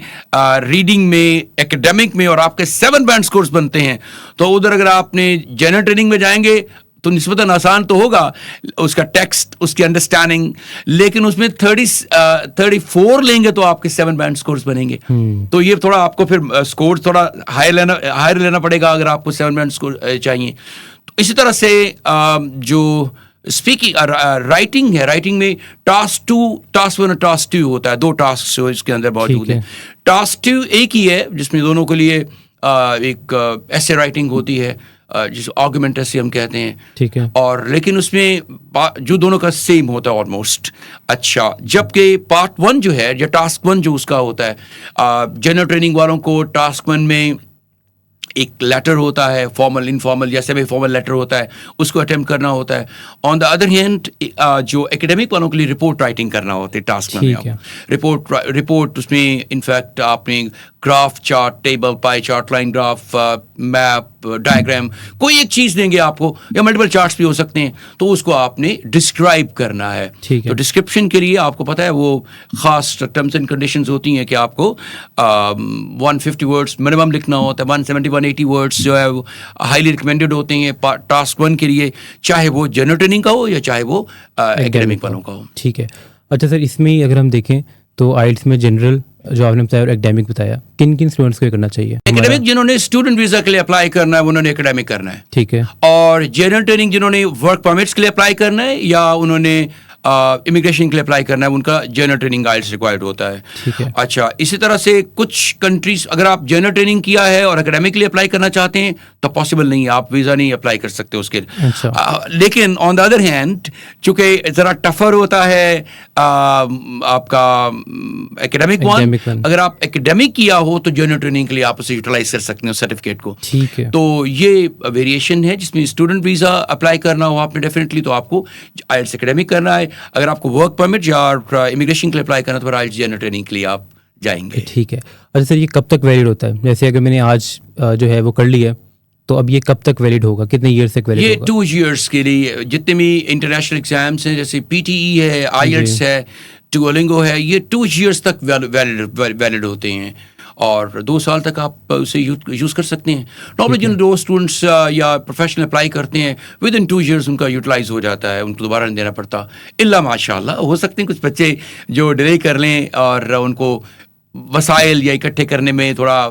ریڈنگ میں, ایکیڈمک میں, اور آپ کے 7 بینڈ اسکورز بنتے ہیں, تو ادھر اگر آپ نے جنرل ٹریننگ میں جائیں گے تو نسبتاً آسان تو ہوگا اس کا ٹیکسٹ, اس کی انڈرسٹینڈنگ, لیکن اس میں 34 لیں گے تو آپ کے 7 بینڈ اسکورس بنیں گے. تو یہ تھوڑا آپ کو پھر اسکور تھوڑا ہائر لینا پڑے گا اگر آپ کو 7 بینڈ اسکور چاہیے. تو اسی طرح سے جو اسپیکنگ رائٹنگ ہے, رائٹنگ میں ٹاسک 1 اور ٹاسک 2 ہوتا ہے, 2 ٹاسک اس کے اندر موجود ہیں. ٹاسک 2 ایک ہی ہے جس میں دونوں کے لیے ایک ایسے رائٹنگ ہوتی ہے جس آرگومنٹ ایسے ہم کہتے ہیں, ٹھیک ہے, اور لیکن اس میں جو دونوں کا سیم ہوتا ہے آلموسٹ. اچھا, جبکہ پارٹ 1 جو ہے یا ٹاسک 1 جو اس کا ہوتا ہے, جنرل ٹریننگ والوں کو ٹاسک 1 میں ایک لیٹر ہوتا ہے, فارمل انفارمل یا سیمی فارمل لیٹر ہوتا ہے, اس کو اٹیمپٹ کرنا ہوتا ہے. آن دا ادر ہینڈ جو ایکیڈیمک والوں کے لیے رپورٹ رائٹنگ کرنا ہوتا ہے ٹاسک میں. رپورٹ اس میں انفیکٹ آپ نے graph, chart, table, pie chart, line graph, map, diagram, کوئی ایک چیز دیں گے آپ کو, یا ملٹیپل چارٹس بھی ہو سکتے ہیں, تو اس کو آپ نے ڈسکرائب کرنا ہے. تو ڈسکرپشن کے لیے آپ کو پتہ ہے وہ خاص ٹرمز اینڈ کنڈیشنز ہوتی ہیں کہ آپ کو 150 ورڈس منیمم لکھنا ہوتا ہے. 170-180 ورڈس جو ہے وہ ہائیلی ریکمینڈیڈ ہوتے ہیں ٹاسک 1 کے لیے, چاہے وہ جنرل ٹریننگ کا ہو یا چاہے وہ ایکیڈیمک والوں کا ہو. ٹھیک ہے. اچھا سر, اس میں اگر ہم دیکھیں تو آئلٹس میں جنرل جو آپ نے بتایا اور ایکڈیمک بتایا, کن اسٹوڈنٹس کو کرنا چاہیے؟ ایکڈیمک جنہوں نے اسٹوڈنٹ ویزا کے لیے اپلائی کرنا ہے انہوں نے ایکڈیمک کرنا ہے, ٹھیک ہے. اور جنرل ٹریننگ جنہوں نے ورک پرمٹس کے لیے اپلائی کرنا ہے یا انہوں نے امیگریشن کے لیے اپلائی کرنا ہے, ان کا جنرل ٹریننگ آئلٹس ریکوائرڈ ہوتا ہے. ٹھیک ہے. اچھا, اسی طرح سے کچھ کنٹریز اگر آپ جنرل ٹریننگ کیا ہے اور اکیڈیمک کے لیے اپلائی کرنا چاہتے ہیں تو پاسبل نہیں ہے, آپ ویزا نہیں اپلائی کر سکتے اس کے. لیکن آن دا ادر ہینڈ چونکہ ذرا ٹفر ہوتا ہے آپ کا اکیڈیمک ون, اگر آپ اکیڈیمک کیا ہو تو جنرل ٹریننگ کے لیے آپ اسے یوٹیلائز کر سکتے ہیں سرٹیفکیٹ کو. ٹھیک ہے. تو یہ ویریشن ہے جس میں اسٹوڈنٹ ویزا اپلائی کرنا ہو آپ نے ڈیفینیٹلی تو آپ کو آئلٹس اکیڈیمک کرنا ہے. اگر آپ کو ورک پرمٹ یا امیگریشن کے لیے اپلائی کرنا تو آئلٹس جنرل ٹریننگ کے لیے آپ جائیں گے. ٹھیک ہے. اچھا سر, یہ کب تک ویلڈ ہوتا ہے؟ جیسے اگر میں نے آج جو ہے وہ کر لی ہے تو اب یہ کب تک ویلڈ ہوگا, کتنے ایئرس تک ویلڈ ہوگا؟ یہ 2 ایئرس کے لیے جتنے بھی انٹرنیشنل ایگزامس ہیں, جیسے PTE ہے, آئلٹس ہے, ڈوولنگو ہے, یہ 2 ایئرس تک ویلڈ ہوتے ہیں اور 2 سال تک آپ اسے یوز کر سکتے ہیں. نارملی جن 2 اسٹوڈنٹس یا پروفیشنل اپلائی کرتے ہیں ود ان 2 ایئرس ان کا یوٹیلائز ہو جاتا ہے, ان کو دوبارہ نہیں دینا پڑتا. الا ماشاء اللہ ہو سکتے ہیں کچھ بچے جو ڈیلے کر لیں اور ان کو وسائل یا اکٹھے کرنے میں تھوڑا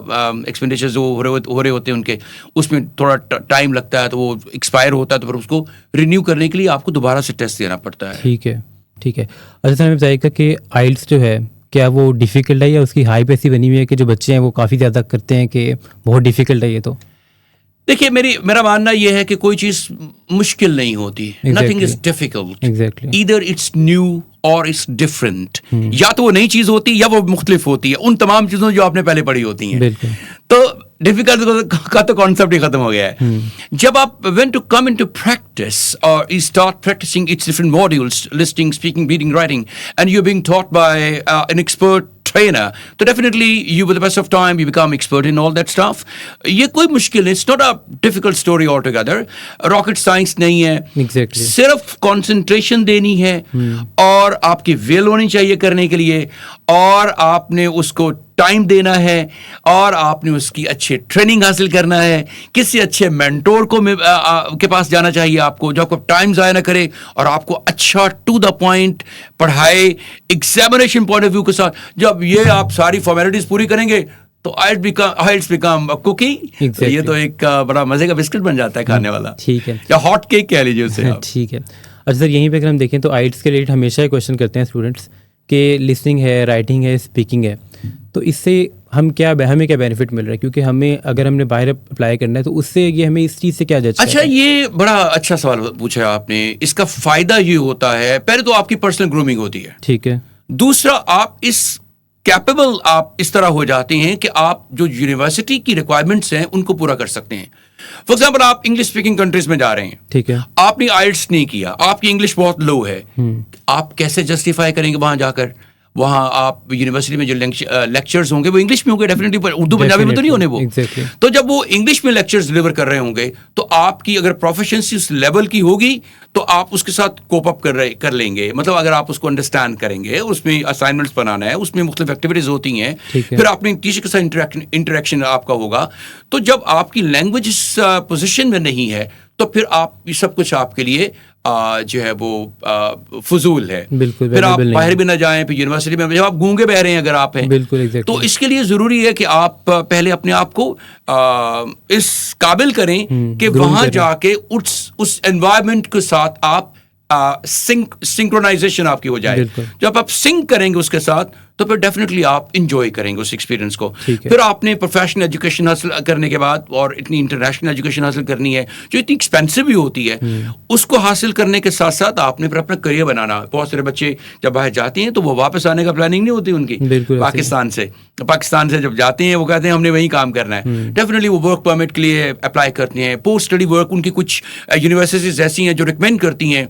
ایکسپینڈیچر جو ہو رہے ہوتے ہیں ان کے, اس میں تھوڑا ٹائم لگتا ہے تو وہ ایکسپائر ہوتا ہے, تو پھر اس کو رینیو کرنے کے لیے آپ کو دوبارہ سے ٹیسٹ دینا پڑتا ہے. ٹھیک ہے. ٹھیک ہے. اچھا سر, ہمیں بتائیے گا کہ آئلٹس جو ہے کیا وہ ڈیفیکلٹ ہے یا اس کی ہائپ ایسی بنی ہوئی ہے کہ جو بچے ہیں وہ کافی زیادہ کرتے ہیں کہ بہت ڈیفیکلٹ ہے یہ؟ تو دیکھیے میرا ماننا یہ ہے کہ کوئی چیز مشکل نہیں ہوتی. Nothing is difficult, either it's new or it's different. یا تو وہ نئی چیز ہوتی ہے یا وہ مختلف ہوتی ہے ان تمام چیزوں جو آپ نے پہلے پڑھی ہوتی ہیں. تو ڈیفیکلٹ کا تو کانسیپٹ ہی ختم ہو گیا ہے. جب آپ when to come in to practice اور you start practicing it's different modules, listening, speaking, reading, writing, and you being taught by an expert trainer, so definitely you with the best of time you become expert in all that stuff. یہ کوئی مشکل نہیں, it's not a difficult story altogether. rocket science نہیں ہے, صرف concentration دینی ہے اور آپ کی will ہونی چاہیے کرنے کے لیے, اور آپ نے اس کو ٹائم دینا ہے, اور آپ نے اس کی اچھے ٹریننگ حاصل کرنا ہے. کسی اچھے مینٹور کو کے پاس جانا چاہیے آپ کو جو آپ کو ٹائم ضائع نہ کرے اور آپ کو اچھا ٹو دا پوائنٹ پڑھائے ایگزامینیشن پوائنٹ آف ویو کے ساتھ. جب یہ آپ ساری فارمیلٹیز پوری کریں گے تو آئلٹس بیکم کوکی. یہ تو ایک بڑا مزے کا بسکٹ بن جاتا ہے کھانے والا, ٹھیک ہے, یا ہاٹ کیک کہہ لیجیے اسے. ٹھیک ہے. اچھا سر, یہیں پہ اگر ہم دیکھیں تو آئلٹس کے ریلیٹڈ ہمیشہ کویشچن کرتے ہیں اسٹوڈنٹس کہ لسننگ ہے, رائٹنگ ہے, اسپیکنگ ہے, تو اس سے ہمیں کیا بینیفٹ مل رہا ہے؟ کیونکہ ہمیں اگر ہم نے باہر اپلائی کرنا ہے تو اس سے یہ ہمیں اس چیز سے کیا جج؟ اچھا, یہ بڑا اچھا سوال پوچھا آپ نے. اس کا فائدہ یہ ہوتا ہے, پہلے تو آپ کی پرسنل گرومنگ ہوتی ہے, ٹھیک ہے. دوسرا, آپ اس کیپیبل آپ اس طرح ہو جاتے ہیں کہ آپ جو یونیورسٹی کی ریکوائرمنٹس ہیں ان کو پورا کر سکتے ہیں. فار ایگزامپل, آپ انگلش اسپیکنگ کنٹریز میں جا رہے ہیں, ٹھیک ہے, آپ نے آئلٹس نہیں کیا, آپ کی انگلش بہت لو ہے, آپ کیسے جسٹیفائی کریں گے وہاں جا کر؟ وہاں آپ یونیورسٹی میں جو لیکچرز ہوں گے وہ انگلش میں ہوں گے ڈیفینیٹلی, اردو پنجابی میں تو نہیں ہونے وہ. تو جب وہ انگلش میں لیکچرز ڈلیور کر رہے ہوں گے تو آپ کی اگر پروفیشنسی اس لیول کی ہوگی تو آپ اس کے ساتھ کوپ اپ کر لیں گے. مطلب اگر آپ اس کو انڈرسٹینڈ کریں گے, اس میں اسائنمنٹس بنانا ہے, اس میں مختلف ایکٹیویٹیز ہوتی ہیں, پھر اپنے ٹیچر کے ساتھ انٹریکشن آپ کا ہوگا. تو جب آپ کی لینگویج اس پوزیشن میں نہیں ہے تو پھر آپ یہ سب کچھ آپ کے لیے جو ہے وہ فضول ہے. بالکل. پھر آپ باہر بھی نہ جائیں, پھر یونیورسٹی میں جب آپ گونگے بہ رہے ہیں اگر آپ ہیں, بالکل تو اس کے لیے ضروری ہے کہ آپ پہلے اپنے آپ کو اس قابل کریں کہ وہاں جا کے اس انوائرمنٹ کے ساتھ آپ سنکرونائزیشن آپ کی ہو جائے. جب آپ سنک کریں گے اس کے ساتھ تو پھر ڈیفینیٹلی آپ انجوائے کریں گے اس ایکسپیرینس کو. پھر آپ نے پروفیشنل ایجوکیشن حاصل کرنے کے بعد, اور اتنی انٹرنیشنل ایجوکیشن حاصل کرنی ہے جو اتنی ایکسپینسو بھی ہوتی ہے, اس کو حاصل کرنے کے ساتھ ساتھ آپ نے پھر اپنا کریئر بنانا. بہت سارے بچے جب باہر جاتے ہیں تو وہ واپس آنے کا پلاننگ نہیں ہوتی ان کی پاکستان سے جب جاتے ہیں وہ کہتے ہیں ہم نے وہیں کام کرنا ہے. ڈیفینیٹلی وہ ورک پرمٹ کے لیے اپلائی کرتے ہیں. پوسٹ اسٹڈی ورک ان کی کچھ یونیورسٹیز ایسی ہیں جو ریکمینڈ کرتی ہیں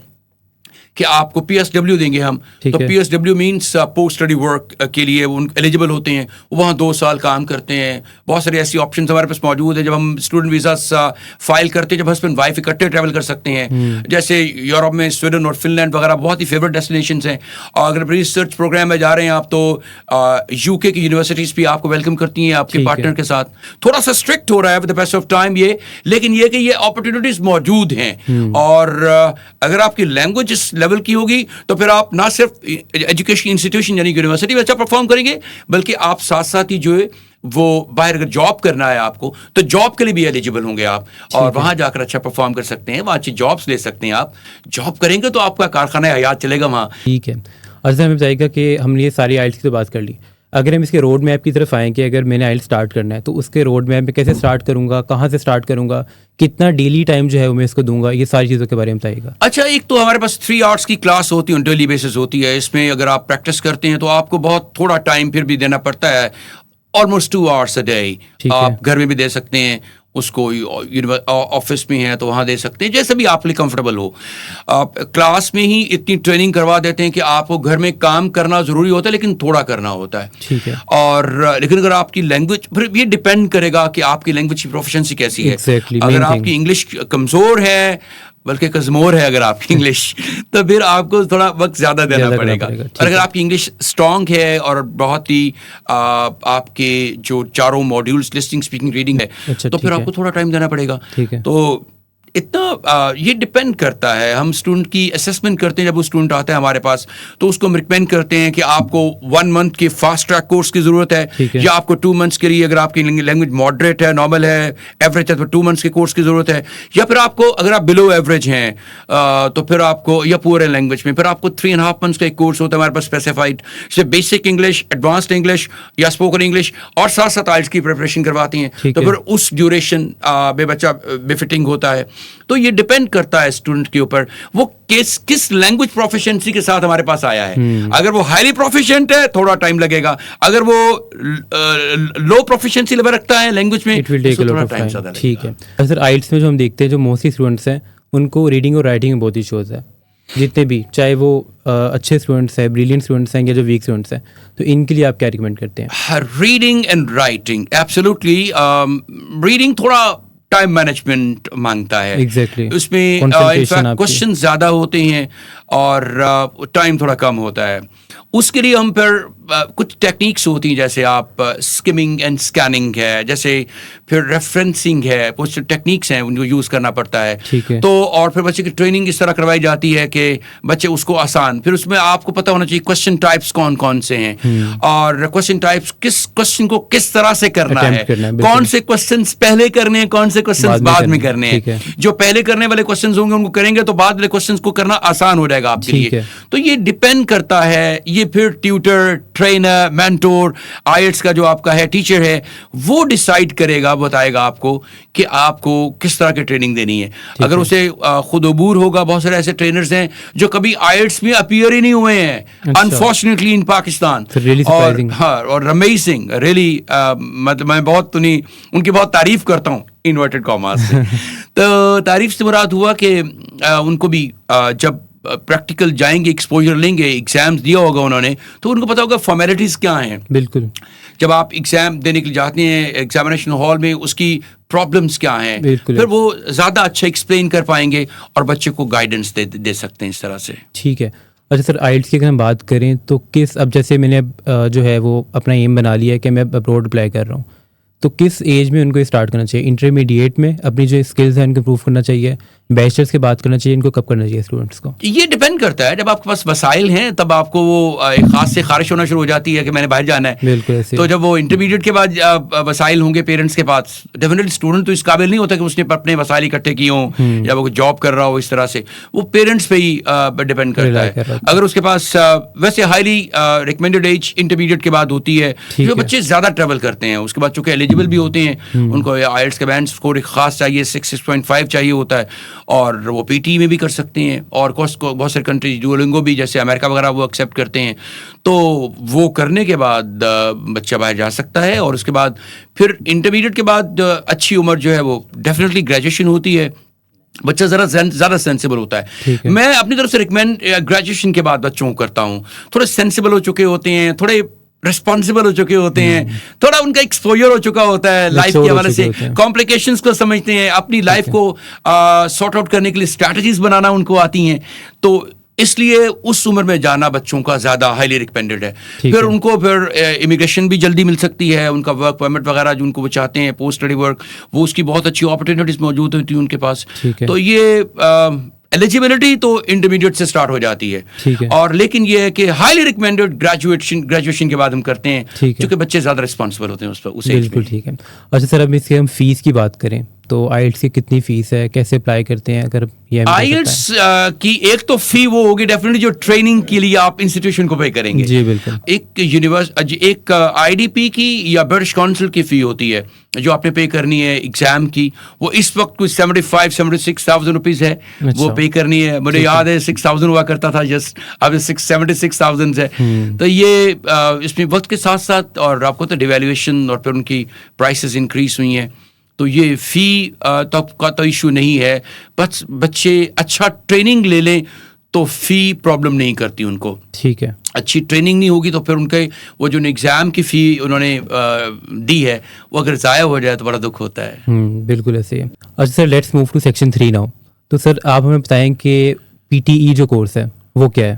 کہ آپ کو PSW دیں گے ہم. تو PSW means post study work کے لیے وہ ایلیجیبل ہوتے ہیں, وہاں 2 سال کام کرتے ہیں. بہت ساری ایسی آپشنز ہمارے پاس موجود ہیں. جب ہم اسٹوڈنٹ ویزاز فائل کرتے ہیں, جب ہسبینڈ وائف اکٹھے ٹریول کر سکتے ہیں, جیسے یورپ میں سویڈن اور فن لینڈ وغیرہ بہت ہی فیوریٹ ڈیسٹینیشنز ہیں. اور اگر ریسرچ پروگرام میں جا رہے ہیں آپ تو UK کی یونیورسٹیز بھی آپ کو ویلکم کرتی ہیں آپ کے پارٹنر کے ساتھ. تھوڑا سا اسٹرکٹ ہو رہا ہے with the pace of time یہ, لیکن یہ کہ یہ اپرچونیٹیز موجود ہیں. اور اگر آپ کی لینگویج اس لیول کی ہوگی تو پھر آپ نہ صرف ایجوکیشن انسٹیٹیوشن یعنی یونیورسٹی میں اچھا پرفارم کریں گے, بلکہ آپ ساتھ ساتھ ہی جو ہے وہ باہر اگر جاب کرنا ہے آپ کو تو جاب کے لیے بھی ایلیجیبل ہوں گے آپ, اور وہاں جا کر اچھا پرفارم کر سکتے ہیں, وہاں اچھی جابس لے سکتے ہیں. آپ جاب کریں گے تو آپ کا کارخانہ حیات چلے گا وہاں. ٹھیک ہے. اچھا ہمیں بتائیے گا کہ ہم نے یہ ساری آئلٹس کی تو بات کر لی, اگر ہم اس کے روڈ میپ کی طرف آئیں کہ اگر میں نے آئلٹس اسٹارٹ کرنا ہے تو اس کے روڈ میپ میں کیسے اسٹارٹ کروں گا, کہاں سے اسٹارٹ کروں گا, کتنا ڈیلی ٹائم جو ہے وہ میں اس کو دوں گا, یہ ساری چیزوں کے بارے میں بتائیے گا. اچھا, ایک تو ہمارے پاس 3 آورس کی کلاس ہوتی ہے, ڈیلی بیسس ہوتی ہے. اس میں اگر آپ پریکٹس کرتے ہیں تو آپ کو بہت تھوڑا ٹائم پھر بھی دینا پڑتا ہے, آلموسٹ 2 آورس اے ڈے. آپ گھر میں بھی دے سکتے ہیں اس کو, آفس میں ہے تو وہاں دے سکتے ہیں, جیسے بھی آپ لیے کمفرٹیبل ہو. آپ کلاس میں ہی اتنی ٹریننگ کروا دیتے ہیں کہ آپ کو گھر میں کام کرنا ضروری ہوتا ہے لیکن تھوڑا کرنا ہوتا ہے. ٹھیک ہے. اور لیکن اگر آپ کی لینگویج, پھر یہ ڈپینڈ کرے گا کہ آپ کی لینگویج کی پروفیشنسی کیسی ہے. اگر آپ کی انگلش کمزور ہے, بلکہ کزمور ہے اگر آپ کی انگلش, تو پھر آپ کو تھوڑا وقت زیادہ دینا پڑے گا. اور اگر آپ کی انگلش اسٹرانگ ہے اور بہت ہی آپ کے جو 4 ماڈیولس لسننگ, اسپیکنگ, ریڈنگ ہے, تو پھر آپ کو تھوڑا ٹائم دینا پڑے گا. تو اتنا یہ ڈپینڈ کرتا ہے. ہم اسٹوڈنٹ کی اسیسمنٹ کرتے ہیں, جب وہ اسٹوڈنٹ آتا ہے ہمارے پاس تو اس کو ہم ریکمینڈ کرتے ہیں کہ آپ کو 1 منتھ کے فاسٹ ٹریک کورس کی ضرورت ہے, یا آپ کو 2 منتھس کے لیے, اگر آپ کی لینگویج ماڈریٹ ہے, نارمل ہے, ایوریج ہے, تو 2 منتھس کے کورس کی ضرورت ہے. یا پھر آپ کو اگر آپ بلو ایوریج ہیں تو پھر آپ کو, یا پور ہے لینگویج میں, پھر آپ کو 3.5 منتھس کا ایک کورس ہوتا ہے ہمارے پاس اسپیسیفائڈ, جیسے بیسک انگلش, ایڈوانسڈ انگلش یا اسپوکن انگلش, اور ساتھ ساتھ آئلٹس کی پریپریشن کرواتی ہیں. تو پھر اس ڈیوریشن میں بچہ بے فٹنگ ہوتا ہے. تو یہ ڈپینڈ کرتا ہے اسٹوڈنٹ کے اوپر وہ کس لینگویج پروفیشنسی کے ساتھ ہمارے پاس آیا ہے. اگر وہ ہائیلی پروفیشنٹ ہے تھوڑا ٹائم لگے گا, اگر وہ لو پروفیشنسی لیول رکھتا ہے لینگویج میں تو تھوڑا ٹائم زیادہ لگے گا. ٹھیک ہے. سر آئلٹس میں جو ہم دیکھتے ہیں جو موسٹلی اسٹوڈنٹس ہیں ان کو ریڈنگ اور رائٹنگ میں بہت ایشوز ہے, جتنے بھی, چاہے وہ اچھے اسٹوڈنٹس ہیں, بریلینٹ اسٹوڈنٹس ہیں, یا جو ویک اسٹوڈنٹس ہیں, تو ان کے لیے آپ کیا ریکمینڈ کرتے ہیں؟ Reading and writing, absolutely. Reading تھوڑا ٹائم مینجمنٹ مانگتا ہے. اس میں کوشچن زیادہ ہوتے ہیں اور ٹائم تھوڑا کم ہوتا ہے. اس کے لیے ہم پھر کچھ ٹیکنیکس ہوتی ہیں, جیسے آپ اسکمنگ اینڈ اسکیننگ ہے, جیسے پھر ریفرنسنگ ہے, کچھ ٹیکنیکس ہیں ان کو یوز کرنا پڑتا ہے. تو اور پھر بچے کی ٹریننگ اس طرح کروائی جاتی ہے کہ بچے اس کو آسان, پھر اس میں آپ کو پتہ ہونا چاہیے کوشچن ٹائپس کون کون سے ہیں, اور کوشچن ٹائپس کس کوشچن کو کس طرح سے کرنا ہے, کون سے کوشچنس پہلے کرنے ہیں, کون سے کوشچنس بعد میں کرنے ہیں. جو پہلے کرنے والے کوشچنس ہوں گے ان کو کریں گے تو بعد والے کوشچنس کو کرنا آسان ہو جائے گا آپ کے لیے. تو یہ ڈپینڈ کرتا ہے, یہ پھر ٹیوٹر, ٹرینر, مینٹور, آئلٹس کا جو آپ کا ہے ٹیچر ہے وہ ڈیسائیڈ کرے گا, بتائے گا آپ کو کہ آپ کو کس طرح کی ٹریننگ دینی ہے. اگر اسے خود عبور ہوگا, بہت سارے ایسے ٹرینرز ہیں جو کبھی آئلٹس میں اپیئر ہی نہیں ہوئے ہیں انفارچونیٹلی ان پاکستان, اور امیزنگ ریئلی, مطلب میں بہت ان کی بہت تعریف کرتا ہوں انورٹڈ کاماز سے. تو تعریف سے مراد ہوا کہ ان کو بھی جب پریکٹیکل جائیں گے, ایکسپوجر لیں گے, ایگزامس دیا ہوگا انہوں نے, تو ان کو پتا ہوگا فارمیلٹیز کیا ہیں. بالکل. جب آپ ایگزام دینے کے لیے جاتے ہیں ایگزامینیشن ہال میں, اس کی پرابلمس کیا ہیں, پھر وہ زیادہ اچھا ایکسپلین کر پائیں گے اور بچے کو گائیڈنس دے سکتے ہیں اس طرح سے. ٹھیک ہے. اچھا سر, آئلٹس کی اگر ہم بات کریں تو اب جیسے میں نے جو ہے وہ اپنا ایم بنا لیا ہے کہ میں ابروڈ اپلائی کر رہا ہوں, تو کس ایج میں ان کو اسٹارٹ کرنا چاہیے؟ انٹرمیڈیٹ میں اپنی جو اسکلز ہیں ان کو امپروو کرنا چاہیے, بیچلرس کی بات کرنا چاہیے، ان کو کب کرنا چاہیے اسٹوڈنٹس کو؟ یہ ڈیپینڈ کرتا ہے، جب آپ کے پاس وسائل ہیں تب آپ کو وہ ایک خاص سے خارش ہونا شروع ہو جاتی ہے کہ میں نے باہر جانا ہے. بالکل. تو جب وہ انٹرمیڈیٹ کے بعد وسائل ہوں گے پیرنٹس کے پاس، ڈیفینیٹلی اسٹوڈنٹ تو اس قابل نہیں ہوتا کہ اس نے اپنے وسائل اکٹھے کیے ہوں یا وہ جاب کر رہا ہو اس طرح سے، وہ پیرنٹس پہ ہی ڈیپینڈ کرتا ہے. اگر اس کے پاس ویسے ہائیلی ریکمینڈیڈ ایج انٹرمیڈیٹ کے بعد ہوتی ہے، جو بچے زیادہ ٹریول کرتے ہیں اس کے بعد چونکہ ایلیجیبل بھی ہوتے ہیں، ان کو آئلٹس کا بینڈ اسکور ایک خاص چاہیے، 6.5 چاہیے ہوتا ہے، اور وہ پی ٹی میں بھی کر سکتے ہیں. اور بہت ساری کنٹریز ڈوولنگو بھی جیسے امریکہ وغیرہ وہ ایکسیپٹ کرتے ہیں. تو وہ کرنے کے بعد بچہ باہر جا سکتا ہے. اور اس کے بعد پھر انٹرمیڈیٹ کے بعد اچھی عمر جو ہے وہ ڈیفینیٹلی گریجویشن ہوتی ہے، بچہ ذرا زیادہ سینسیبل ہوتا ہے. میں اپنی طرف سے ریکمینڈ گریجویشن کے بعد بچوں کو کرتا ہوں، تھوڑے سینسیبل ہو چکے ہوتے ہیں، تھوڑے ریسپانسبل ہو چکے ہوتے ہیں، تھوڑا ان کا ایکسپوجر ہو چکا ہوتا ہے لائف کے حوالے سے، کمپلیکیشنز کو سمجھتے ہیں، اپنی لائف کو سارٹ آؤٹ کرنے کے لیے اسٹریٹجیز بنانا ان کو آتی ہیں. تو اس لیے اس عمر میں جانا بچوں کا زیادہ ہائیلی ریکمینڈیڈ ہے. پھر ان کو پھر امیگریشن بھی جلدی مل سکتی ہے، ان کا ورک پرمٹ وغیرہ جو ان کو وہ چاہتے ہیں، پوسٹ اسٹڈی ورک، وہ اس کی بہت اچھی اپرچونیٹیز موجود ہوتی ہیں ان کے پاس. تو یہ ایلیجیبلٹی تو انٹرمیڈیٹ سے اسٹارٹ ہو جاتی ہے. اور لیکن یہ ہے کہ ہائیلی ریکمینڈیڈ گریجویشن کے بعد ہم کرتے ہیں کیونکہ بچے زیادہ ریسپانسبل ہوتے ہیں اس پر. بالکل ٹھیک ہے. اچھا سر، اب اس کی ہم فیس کی بات کریں تو آئلٹس کی کتنی فیس ہے، کیسے اپلائی کرتے ہیں؟ اگر یہ آئلٹس کی ایک تو فی وہ ہوگی ڈیفینیٹلی جو ٹریننگ کے لیے آپ انسٹیٹیوشن کو پے کریں گے. جی بالکل. ایک آئی ڈی پی کی یا برٹش کونسل کی فی ہوتی ہے جو آپ نے پے کرنی ہے ایگزام کی، وہ اس وقت کوئی 75-76,000 روپیز ہے، وہ پے کرنی ہے. مجھے یاد ہے 6,000 ہوا کرتا تھا جسٹ، اب 76,000 ہے. تو یہ اس میں وقت کے ساتھ ساتھ اور آپ کو تو ڈیویلیویشن اور پھر ان کی پرائسز انکریز ہوئی ہیں، تو یہ فی تک کا تو ایشو نہیں ہے. بس بچے اچھا ٹریننگ لے لیں تو فی پرابلم نہیں کرتی ان کو. ٹھیک ہے. اچھی ٹریننگ نہیں ہوگی تو پھر ان کے وہ جو ایگزام کی فی انہوں نے دی ہے وہ اگر ضائع ہو جائے تو بڑا دکھ ہوتا ہے. بالکل ایسے ہی. اچھا sir, let's move to section 3 now. تو سر آپ ہمیں بتائیں کہ پی ٹی ای جو کورس ہے وہ کیا ہے؟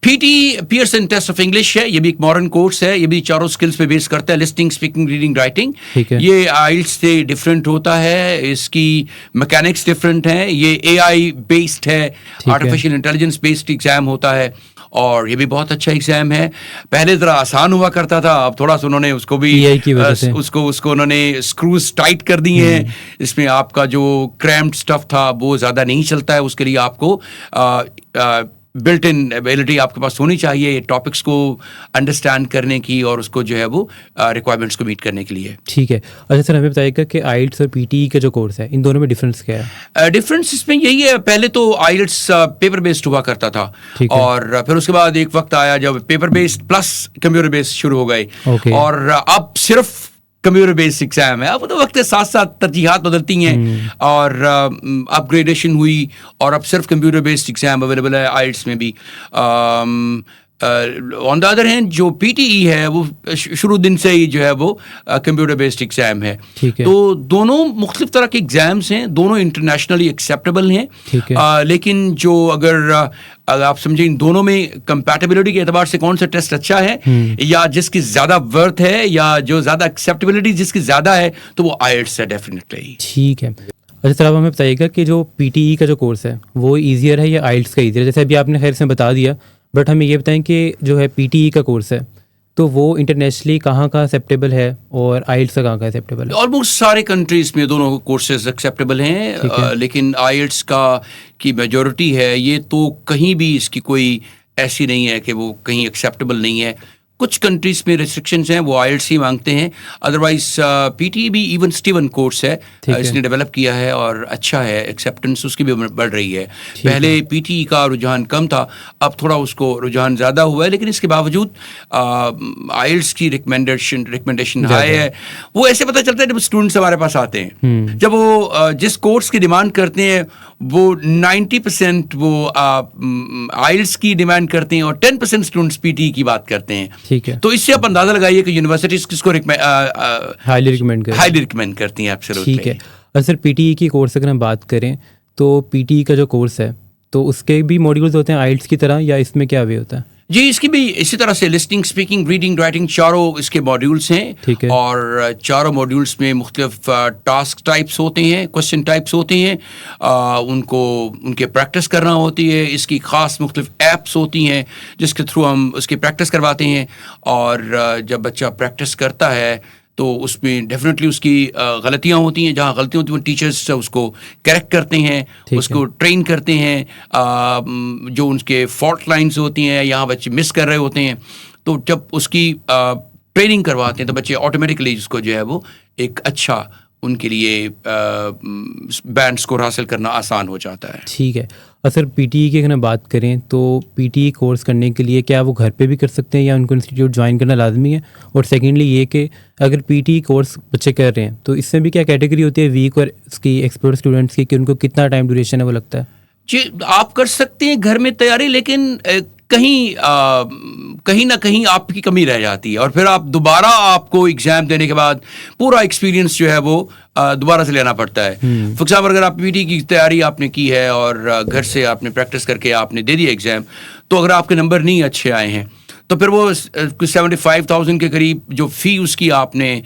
P T Pearson test of English ہے، یہ بھی ایک ماڈرن کورس ہے، یہ بھی چاروں اسکلس پہ بیس کرتا ہے، لسننگ، اسپیکنگ، ریڈنگ، رائٹنگ. یہ آئلٹس سے ڈفرینٹ ہوتا ہے، اس کی میکینکس ڈفرینٹ ہیں. یہ اے آئی بیسڈ ہے، آرٹیفیشیل انٹیلیجنس بیسڈ ایگزام ہوتا ہے، اور یہ بھی بہت اچھا ایگزام ہے. پہلے ذرا آسان ہوا کرتا تھا، اب تھوڑا سا انہوں نے اس کو بھی اس کو انہوں نے اسکروز ٹائٹ کر دی ہیں. اس میں آپ کا جو کریمپڈ اسٹف تھا وہ زیادہ نہیں چلتا ہے. اس کے لیے آپ کو بلٹ ان ایبلٹی آپ کے پاس ہونی چاہیے ٹاپکس کو انڈرسٹینڈ کرنے کی اور اس کو جو ہے وہ ریکوائرمنٹس کو میٹ کرنے کے لیے. ٹھیک ہے. اچھا سر، ہمیں بتائیے گا کہ آئلٹس اور پی ٹی ای کا جو کورس ہے ان دونوں میں ڈفرینس کیا ہے؟ ڈفرینس اس میں یہی ہے، پہلے تو آئلٹس پیپر بیسڈ ہوا کرتا تھا، اور پھر اس کے بعد ایک وقت آیا جب paper based plus computer based شروع ہو گئے، اور اب صرف کمپیوٹر بیسڈ ایگزام ہے. اب تو وقت کے ساتھ ساتھ ترجیحات بدلتی ہیں اور اپ گریڈیشن ہوئی، اور اب صرف کمپیوٹر بیسڈ ایگزام اویلیبل ہے آئلٹس میں بھی. آن دا ادر ہینڈ جو پی ٹی ای ہے وہ شروع دن سے ہی جو ہے وہ کمپیوٹر بیسڈ ایگزام ہے. تو دونوں مختلف طرح کے ایگزامس ہیں، دونوں انٹرنیشنلی ایکسیپٹیبل ہیں. لیکن جو اگر آپ سمجھیں ان دونوں میں کمپیٹیبلٹی کے اعتبار سے کون سا ٹیسٹ اچھا ہے، یا جس کی زیادہ ورتھ ہے، یا جو زیادہ ایکسیپٹیبلٹی جس کی زیادہ ہے، تو وہ آئلٹس ہے ڈیفینیٹلی. ٹھیک ہے. اچھا سر، آپ ہمیں بتائیے گا کہ جو پی ٹی ای کا جو کورس ہے وہ ایزیئر ہے یا آئلٹس کا ایزیئر ہے؟ جیسے ابھی آپ نے خیر سے بتا دیا، بٹ ہمیں یہ بتائیں کہ جو ہے پی ٹی ای کا کورس ہے تو وہ انٹرنیشنلی کہاں کا ایکسیپٹیبل ہے اور آئلٹس کا کہاں کا ایکسیپٹیبل ہے؟ آلموسٹ سارے کنٹریز میں دونوں کورسز ایکسیپٹیبل ہیں، لیکن آئلٹس کی میجورٹی ہے یہ تو کہیں بھی اس کی کوئی ایسی نہیں ہے کہ وہ کہیں ایکسیپٹیبل نہیں ہے. کچھ کنٹریز میں ریسٹرکشنز ہیں، وہ آئلٹس ہی مانگتے ہیں. ادروائز پی ٹی بھی ایون اسٹیون کورس ہے، اس نے ڈیولپ کیا ہے اور اچھا ہے، ایکسیپٹنس اس کی بھی بڑھ رہی ہے. پہلے پی ٹی کا رجحان کم تھا، اب تھوڑا اس کو رجحان زیادہ ہوا ہے، لیکن اس کے باوجود آئلٹس کی ریکمنڈیشن ہائی ہے. وہ ایسے پتہ چلتا ہے جب اسٹوڈنٹس ہمارے پاس آتے ہیں، جب وہ جس کورس کی ڈیمانڈ کرتے ہیں وہ 90% وہ آئلٹس کی ڈیمانڈ کرتے ہیں اور 10% اسٹوڈنٹس پی ٹی کی بات کرتے ہیں. ٹھیک ہے. تو اس سے آپ اندازہ لگائیے کہ یونیورسٹیز کس کو ہائیلی ریکمینڈ کرتی ہیں. ٹھیک ہے. اور سر پی ٹی ای کی کورس اگر ہم بات کریں تو پی ٹی ای کا جو کورس ہے تو اس کے بھی موڈیولز ہوتے ہیں آئلٹس کی طرح، یا اس میں کیا وے ہوتا ہے؟ جی اس کی بھی اسی طرح سے لسننگ، اسپیکنگ، ریڈنگ، رائٹنگ چاروں اس کے ماڈیولس ہیں. ٹھیک ہے. اور چاروں ماڈیولس میں مختلف ٹاسک ٹائپس ہوتے ہیں، کوشچن ٹائپس ہوتے ہیں، ان کے پریکٹس کرنا ہوتی ہے. اس کی خاص مختلف ایپس ہوتی ہیں جس کے تھرو ہم اس کی پریکٹس کرواتے ہیں. اور جب بچہ پریکٹس کرتا ہے تو اس میں ڈیفینیٹلی اس کی غلطیاں ہوتی ہیں. جہاں غلطیاں ہوتی ہیں وہ ٹیچرس اس کو کریکٹ کرتے ہیں، اس کو ٹرین کرتے ہیں. جو ان کے فالٹ لائنز ہوتی ہیں، یہاں بچے مس کر رہے ہوتے ہیں، تو جب اس کی ٹریننگ کرواتے ہیں تو بچے آٹومیٹکلی اس کو جو ہے وہ ایک اچھا ان کے لیے بینڈ اسکور حاصل کرنا آسان ہو جاتا ہے. ٹھیک ہے. اور سر پی ٹی ای کی اگر ہم بات کریں تو پی ٹی ای کورس کرنے کے لیے کیا وہ گھر پہ بھی کر سکتے ہیں یا ان کو انسٹیٹیوٹ جوائن کرنا لازمی ہے؟ اور سیکنڈلی یہ کہ اگر پی ٹی ای کورس بچے کر رہے ہیں تو اس میں بھی کیا کیٹیگری ہوتی ہے ویک اور اس کی ایکسپرٹ اسٹوڈنٹس کی، کہ ان کو کتنا ٹائم ڈیوریشن ہے وہ لگتا ہے؟ جی آپ کر سکتے ہیں گھر میں تیاری، لیکن کہیں نہ کہیں آپ کی کمی رہ جاتی ہے اور پھر آپ دوبارہ آپ کو ایگزام دینے کے بعد پورا ایکسپیرینس جو ہے وہ دوبارہ سے لینا پڑتا ہے. فار ایگزامپل اگر آپ پی ٹی کی تیاری آپ نے کی ہے اور گھر سے آپ نے پریکٹس کر کے آپ نے دے دیا ایگزام، تو اگر آپ کے نمبر نہیں اچھے آئے ہیں تو پھر وہ 75,000 کے قریب جو فی اس کی آپ نے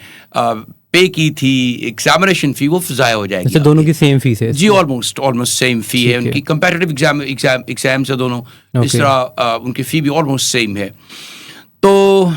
پے کی تھی ایگزامینیشن فی، وہ ضائع ہو جائے گی. دونوں کی سیم فیس ہے؟ جی آلموسٹ سیم فی ہے ان کی. کمپیٹیٹیو ایگزام سے دونوں اس طرح ان کی فی بھی آلموسٹ سیم ہے. تو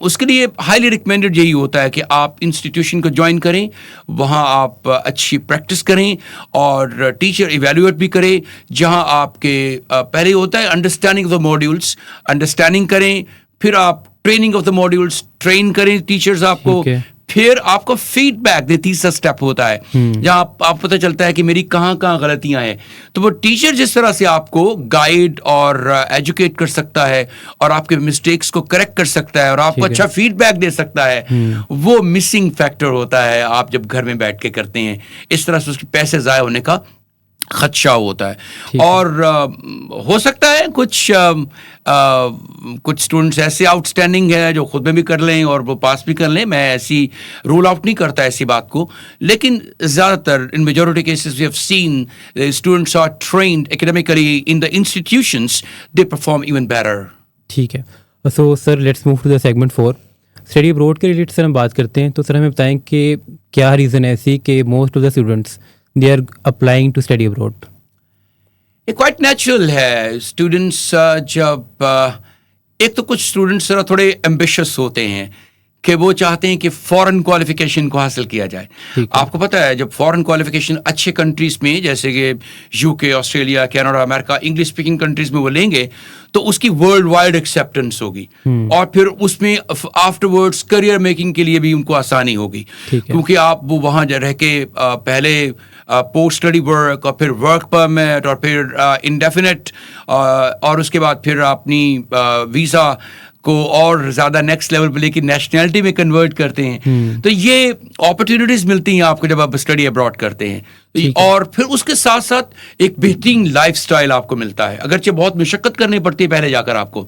اس کے لیے ہائیلی ریکمینڈڈ یہی ہوتا ہے کہ آپ انسٹیٹیوشن کو جوائن کریں، وہاں آپ اچھی پریکٹس کریں اور ٹیچر ایویلویٹ بھی کرے. جہاں آپ کے پہلے ہوتا ہے understanding of the modules, understanding کریں، پھر آپ training of the modules train کریں ٹیچرز آپ کو، پھر آپ کو فیڈ بیک دے. تیسرا اسٹیپ ہوتا ہے جہاں آپ پتہ چلتا ہے کہ میری کہاں غلطیاں ہیں. تو وہ ٹیچر جس طرح سے آپ کو گائیڈ اور ایجوکیٹ کر سکتا ہے اور آپ کے مسٹیکس کو کریکٹ کر سکتا ہے اور آپ کو اچھا فیڈ بیک دے سکتا ہے، وہ مسنگ فیکٹر ہوتا ہے آپ جب گھر میں بیٹھ کے کرتے ہیں. اس طرح سے اس کے پیسے ضائع ہونے کا خدشہ ہوتا ہے. اور ہو سکتا ہے کچھ اسٹوڈنٹس ایسے آؤٹ اسٹینڈنگ ہے جو خود میں بھی کر لیں اور وہ پاس بھی کر لیں. میں ایسی رول آؤٹ نہیں کرتا ایسی بات کو، لیکن زیادہ تر in majority cases we have seen students are trained academically in the institutions, they perform even better. ٹھیک ہے. So sir let's move to the segment 4. Study abroad کے ریلیٹڈ سر ہم بات کرتے ہیں تو سر ہمیں بتائیں کہ کیا ریزن ہے ایسی کہ most of the students they are applying to study abroad؟ یہ کوائٹ نیچرل ہے. اسٹوڈنٹس جب ایک تو کچھ اسٹوڈنٹس ذرا تھوڑے ایمبیشس ہوتے ہیں کہ وہ چاہتے ہیں کہ فورن کوالیفیکیشن کو حاصل کیا جائے. آپ کو پتہ ہے جب فورن کوالیفیکیشن اچھے کنٹریز میں جیسے کہ یو کے، آسٹریلیا، کینیڈا، امریکہ، انگلش اسپیکنگ کنٹریز میں وہ لیں گے تو اس کی ورلڈ وائڈ ایکسیپٹنس ہوگی اور پھر اس میں آفٹر ورڈس کریئر میکنگ کے لیے بھی ان کو آسانی ہوگی، کیونکہ آپ وہ وہاں رہ کے پہلے پوسٹ اسٹڈی ورک اور پھر ورک پرمٹ اور پھر انڈیفینٹ اور اس کے بعد پھر اپنی ویزا کو اور زیادہ نیکسٹ لیول پہ لے کے نیشنلٹی میں کنورٹ کرتے ہیں. تو یہ اپرچونیٹیز ملتی ہیں آپ کو جب آپ اسٹڈی ابراڈ کرتے ہیں. اور پھر اس کے ساتھ ساتھ ایک بہترین لائف سٹائل آپ کو ملتا ہے، اگرچہ بہت مشقت کرنی پڑتی ہے پہلے جا کر آپ کو،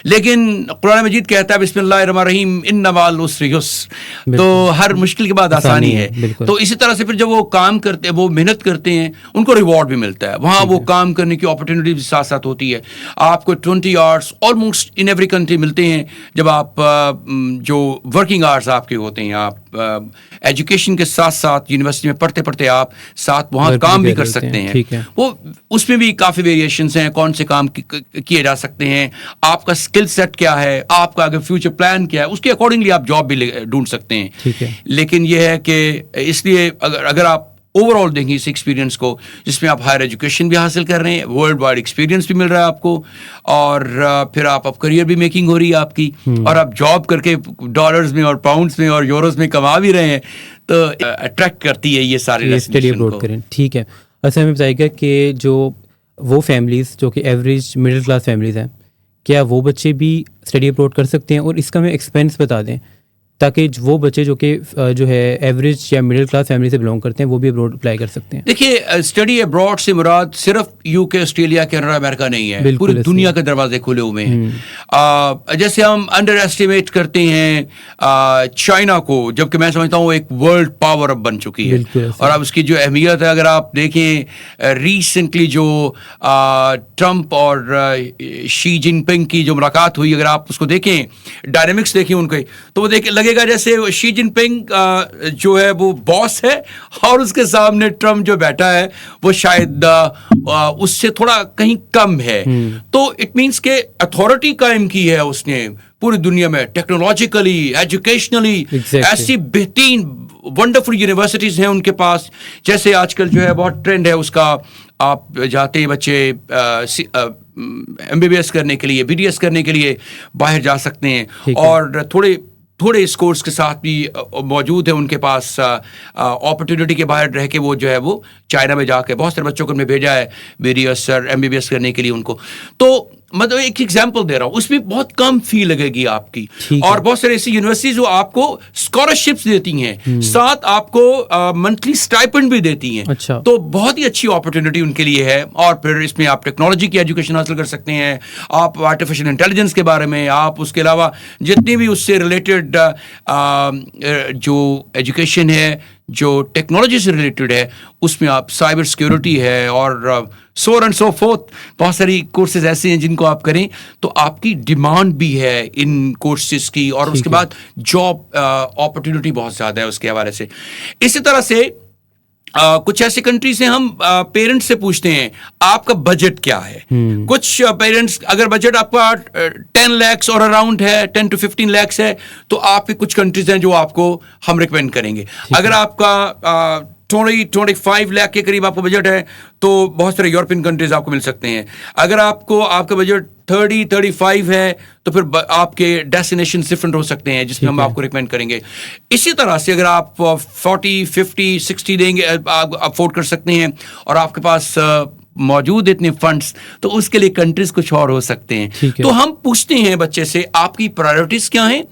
لیکن قرآن مجید کہتا ہے بسم اللہ الرحمن الرحیم ان مع العسر یسر، تو ہر مشکل کے بعد آسانی ہے. تو اسی طرح سے پھر جب وہ کام کرتے ہیں، وہ محنت کرتے ہیں، ان کو ریوارڈ بھی ملتا ہے. وہاں وہ کام کرنے کی اپرچونیٹی بھی ساتھ ساتھ ہوتی ہے. آپ کو 20 hours almost in every country ملتے ہیں جب آپ جو ورکنگ آورس آپ کے ہوتے ہیں. آپ ایجوکیشن کے ساتھ ساتھ یونیورسٹی میں پڑھتے پڑھتے آپ ساتھ وہاں کام بھی کر سکتے ہیں. وہ اس میں بھی کافی ویریشنز ہیں، کون سے کام کیے جا سکتے ہیں، آپ کا اسکل سیٹ کیا ہے، آپ کا اگر فیوچر پلان کیا ہے، اس کے اکارڈنگلی آپ جاب بھی ڈھونڈ سکتے ہیں. لیکن یہ ہے کہ اس لیے اگر آپ اوور آل دیکھیں اس ایکسپیرینس کو جس میں آپ ہائر ایجوکیشن بھی حاصل کر رہے ہیں، ورلڈ وائڈ ایکسپیرینس بھی مل رہا ہے آپ کو، اور پھر آپ کریئر بھی میکنگ ہو رہی ہے آپ کی، اور آپ جاب کر کے ڈالرز میں اور پاؤنڈز میں اور یوروز میں کما بھی رہے ہیں، تو اٹریکٹ کرتی ہے یہ سارے اسٹڈی ابروڈ کریں. ٹھیک ہے. اچھا ہمیں بتائیے گا کہ جو وہ فیملیز جو کہ ایوریج مڈل کلاس فیملیز ہیں، کیا وہ بچے بھی اسٹڈی ابروڈ کر سکتے ہیں؟ اور اس کا ہمیں ایکسپینس بتا دیں تاکہ وہ بچے جو کہ جو ہے ایوریج یا مڈل کلاس فیملی سے بلانگ کرتے ہیں وہ بھی ابراڈ اپلائی کر سکتے ہیں. دیکھیے اسٹڈی ابراڈ سے مراد صرف یو کے آسٹریلیا کینیڈا امریکہ نہیں ہے, پوری دنیا کے دروازے کھلے ہوئے ہیں. جیسے ہم انڈر ایسٹیمیٹ کرتے ہیں چائنا کو, جبکہ میں سمجھتا ہوں ایک ورلڈ پاور اب بن چکی ہے, اور اب اس کی جو اہمیت ہے اگر آپ دیکھیں ریسنٹلی جو ٹرمپ اور شی جن پنگ کی جو ملاقات ہوئی, اگر آپ اس کو دیکھیں ڈائنامکس دیکھیں ان کے, تو وہ لگے گا جیسے شی جن پنگ جو ہے وہ باس ہے اور اس کے سامنے ٹرمپ جو بیٹھا ہے وہ شاید اس سے تھوڑا کہیں کم ہے. تو اٹ مینس کہ اتھارٹی قائم کی ہے اس نے پوری دنیا میں, ٹیکنالوجیکلی, ایجوکیشنلی, ایسی بہترین ونڈرفل یونیورسٹیز ہیں ان کے پاس. جیسے آج کل جو ہے بہت ٹرینڈ ہے اس کا, آپ جاتے ہیں بچے MBBS کرنے کے لیے, BDS کرنے کے لیے باہر جا سکتے ہیں, اور تھوڑے اس کورس کے ساتھ بھی موجود ہے ان کے پاس اپرچونیٹی کے باہر رہ کے وہ جو ہے وہ چائنا میں جا کے بہت سارے بچوں کو میں بھیجا ہے BDS اور MBBS کرنے کے لیے ان کو. تو مطلب ایک ایگزامپل دے رہا ہوں, اس میں بہت کم فی لگے گی آپ کی, اور بہت سارے ایسی یونیورسٹیز جو آپ کو اسکالرشپس دیتی ہیں, ساتھ آپ کو منتھلی اسٹائپنڈ بھی دیتی ہیں. تو بہت ہی اچھی اپرچونیٹی ان کے لیے ہے. اور پھر اس میں آپ ٹیکنالوجی کی ایجوکیشن حاصل کر سکتے ہیں, آپ آرٹیفیشیل انٹیلیجنس کے بارے میں, آپ اس کے علاوہ جتنی بھی اس سے ریلیٹڈ جو ایجوکیشن ہے جو ٹیکنالوجی سے ریلیٹڈ ہے اس میں آپ سائبر سیکیورٹی ہے اور سو اینڈ سو فورتھ, بہت ساری کورسز ایسے ہیں جن کو آپ کریں تو آپ کی ڈیمانڈ بھی ہے ان کورسز کی, اور اس کے بعد جاب اپرچونیٹی بہت زیادہ ہے اس کے حوالے سے. اسی طرح سے کچھ ایسی کنٹریز ہیں, ہم پیرنٹس سے پوچھتے ہیں آپ کا بجٹ کیا ہے. کچھ پیرنٹس اگر بجٹ آپ کا 10 lakhs اور اراؤنڈ ہے, 10 to 15 lakhs ہے, تو آپ کی کچھ کنٹریز ہیں جو آپ کو ہم ریکمینڈ کریں گے. اگر آپ کا 25 lakh کے قریب آپ کا بجٹ ہے تو بہت سارے یورپین کنٹریز آپ کو مل سکتے ہیں. اگر آپ کا بجٹ 30-35 ہے تو پھر آپ کے ڈیسٹینیشن ڈفرنٹ ہو سکتے ہیں جس میں ہم آپ کو ریکمینڈ کریں گے. اسی طرح سے اگر آپ 40-50-60 دیں گے افورڈ کر سکتے ہیں اور آپ کے پاس موجود اتنے فنڈس, تو اس کے لیے کنٹریز کچھ اور ہو سکتے ہیں. تو ہم پوچھتے ہیں بچے سے آپ کی پرائیورٹیز کیا ہیں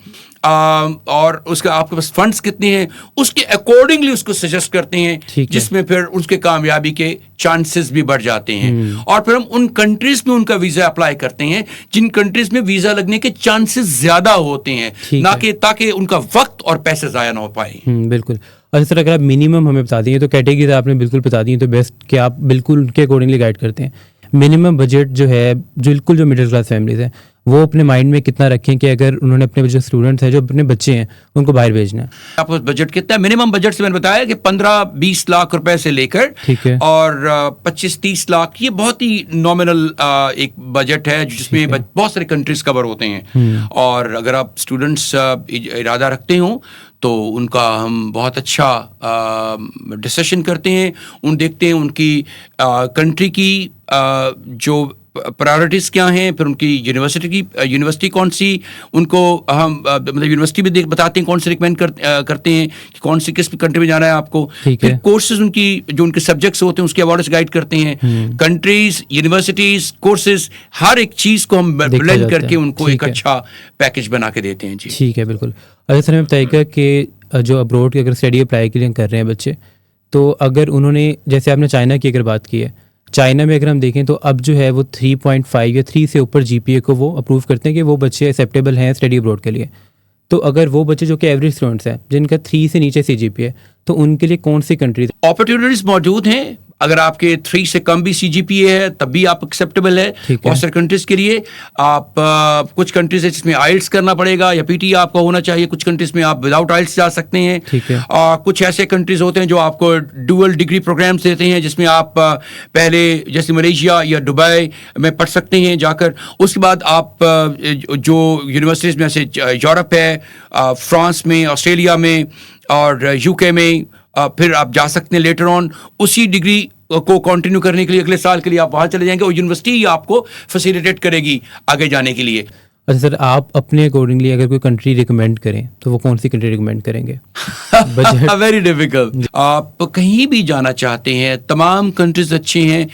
اور اس کا آپ کے پاس فنڈس کتنے ہیں, اس کے اکارڈنگلی اس کو سجیسٹ کرتے ہیں, جس میں پھر اس کے کامیابی کے چانسز بھی بڑھ جاتے ہیں. اور پھر ہم ان کنٹریز میں ان کا ویزا اپلائی کرتے ہیں جن کنٹریز میں ویزا لگنے کے چانسز زیادہ ہوتے ہیں, نہ کہ تاکہ ان کا وقت اور پیسے ضائع نہ ہو پائے. بالکل. اور اس طرح اگر آپ منیمم ہمیں بتا دیں تو کیٹیگریز آپ نے بالکل بتا دی ہیں, تو بیسٹ کہ آپ بالکل ان کے اکارڈنگلی گائڈ کرتے ہیں. منیمم بجٹ جو ہے بالکل جو مڈل کلاس فیملیز ہیں وہ اپنے مائنڈ میں کتنا رکھیں کہ اگر انہوں نے اپنے جو اسٹوڈنٹس ہیں جو اپنے بچے ہیں ان کو باہر بھیجنا ہے. آپ کا بجٹ کتنا ہے؟ منیمم بجٹ سے میں نے بتایا کہ 15-20 لاکھ روپے سے لے کر اور 25-30 لاکھ, یہ بہت ہی نامنل ایک بجٹ ہے جس میں بہت سارے کنٹریز کور ہوتے ہیں. اور اگر آپ اسٹوڈنٹس ارادہ رکھتے ہوں تو ان کا ہم بہت اچھا ڈسکشن کرتے ہیں, ان دیکھتے ہیں ان کی کنٹری کی جو پرائورٹیز کیا ہیں, پھر ان کی یونیورسٹی کون سی, ان کو ہم مطلب یونیورسٹی بھی بتاتے ہیں کون سے ریکمینڈ کرتے ہیں کہ کون سی کس کنٹری میں جانا ہے آپ کو. پھر کورسز ان کی جو ان کے سبجیکٹس ہوتے ہیں اس کے حوالے سے گائڈ کرتے ہیں. کنٹریز, یونیورسٹیز, کورسز, ہر ایک چیز کو ہم بلینڈ کر کے ان کو ایک اچھا پیکج بنا کے دیتے ہیں. جی ٹھیک ہے, بالکل. اور سر ہمیں بتائیے گا کہ جو ابروڈ کی اگر اسٹڈی اپلائی کے لیے کر رہے ہیں بچے, تو اگر انہوں نے جیسے آپ نے چائنا کی اگر بات کی ہے, چائنا میں اگر ہم دیکھیں تو اب جو ہے وہ 3.5 یا 3 سے اوپر GPA کو وہ اپروو کرتے ہیں کہ وہ بچے ایکسیپٹیبل ہیں اسٹڈی ابروڈ کے لیے. تو اگر وہ بچے جو کہ ایوریج اسٹوڈنٹس ہیں جن کا 3 سے نیچے CGPA ہے, تو ان کے لیے کون سی کنٹریز اپرچونیٹیز موجود ہیں؟ اگر آپ کے 3 سے کم بھی CGPA ہے تب بھی آپ ایکسیپٹیبل ہے بہت سارے کنٹریز کے لیے. آپ کچھ کنٹریز ہے جس میں آئلٹس کرنا پڑے گا یا PTE آپ کا ہونا چاہیے, کچھ کنٹریز میں آپ وداؤٹ آئلٹس جا سکتے ہیں. کچھ ایسے کنٹریز ہوتے ہیں جو آپ کو ڈوئل ڈگری پروگرامس دیتے ہیں جس میں آپ پہلے جیسے ملیشیا یا دبئی میں پڑھ سکتے ہیں جا کر, اس کے بعد آپ جو یونیورسٹیز میں جیسے یورپ ہے, فرانس میں, آسٹریلیا میں اور UK میں, پھر آپ جا سکتے ہیں لیٹر آن اسی ڈگری کو کنٹینیو کرنے کے لیے اگلے سال کے لیے آپ وہاں چلے جائیں گے اور یونیورسٹی آپ کو فیسیلیٹیٹ کرے گی آگے جانے کے لیے. اچھا سر, آپ اپنے اکارڈنگلی اگر کوئی کنٹری ریکمینڈ کریں تو وہ کون سی کنٹری ریکمینڈ کریں گے؟ Very difficult. آپ کہیں بھی جانا چاہتے ہیں, تمام کنٹریز اچھے ہیں,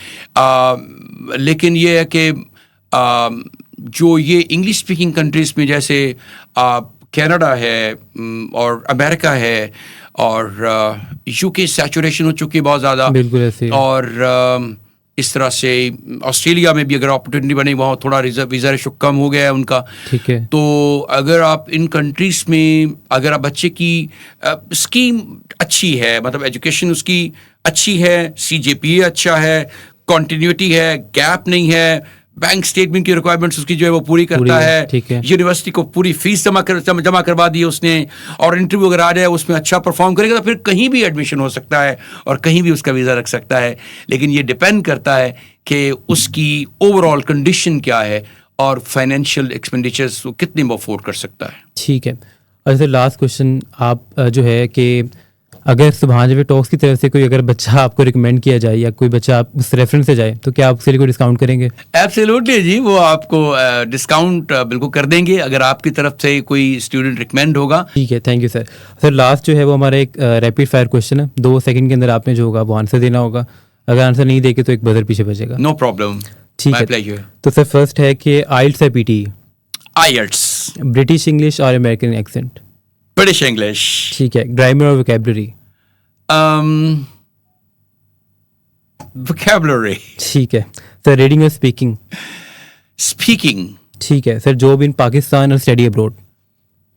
لیکن یہ ہے کہ جو یہ انگلش اسپیکنگ کنٹریز میں جیسے کینیڈا ہے اور امریکہ ہے اور یو کے سیچوریشن ہو چکی ہے بہت زیادہ, بالکل ایسے, اور اس طرح سے آسٹریلیا میں بھی اگر اپرچونیٹی بنے, وہاں تھوڑا ویزا ریشو کم ہو گیا ہے ان کا. ٹھیک ہے. تو اگر آپ ان کنٹریز میں اگر آپ بچے کی اسکیم اچھی ہے, مطلب ایجوکیشن اس کی اچھی ہے, CJPA اچھا ہے, کنٹینیوٹی ہے, گیپ نہیں ہے, بینک اسٹیٹمنٹ کی ریکوائرمنٹس اس کی جو ہے وہ پوری کرتا ہے, یونیورسٹی کو پوری فیس جمع کروا دی اس نے, اور انٹرویو اگر آ جائے اس میں اچھا پرفارم کرے گا تو پھر کہیں بھی ایڈمیشن ہو سکتا ہے اور کہیں بھی اس کا ویزا رکھ سکتا ہے. لیکن یہ ڈپینڈ کرتا ہے کہ اس کی اوور آل کنڈیشن کیا ہے اور فائنینشیل ایکسپینڈیچرز وہ کتنے میں افورڈ کر سکتا ہے. ٹھیک ہے. اور سر لاسٹ کوشچن آپ جو ہے کہ اگر سبحان جاوید ٹاکس کی طرف سے کوئی اگر بچہ آپ کو ریکمینڈ کیا جائے یا کوئی بچہ آپ اس ریفرنس سے جائے تو کیا آپ اس کے لیے کوئی ڈسکاؤنٹ کریں گے؟ ایبسلیوٹلی جی, وہ آپ کو ڈسکاؤنٹ بالکل کر دیں گے اگر آپ کی طرف سے کوئی اسٹوڈنٹ ریکمینڈ ہوگا. ٹھیک ہے, thank you sir. Sir last جو ہے وہ ہمارا ایک ریپڈ فائر کوشچن ہے, 2 سیکنڈ کے اندر آپ نے جو ہوگا وہ آنسر دینا ہوگا. اگر آنسر نہیں دے کے تو ایک بزر پیچھے بچے گا. No problem. ٹھیک ہے. تو سر فرسٹ ہے کہ آئلٹس ہے PT؟ آئلٹس. برٹش انگلش اور امریکن ایکسینٹ؟ British English. ٹھیک ہے. گرامر اور ووکیبلری؟ vocabulary. ٹھیک ہے. سر ریڈنگ اور اسپیکنگ؟ اسپیکنگ. ٹھیک ہے. سر جاب ان پاکستان اور study abroad?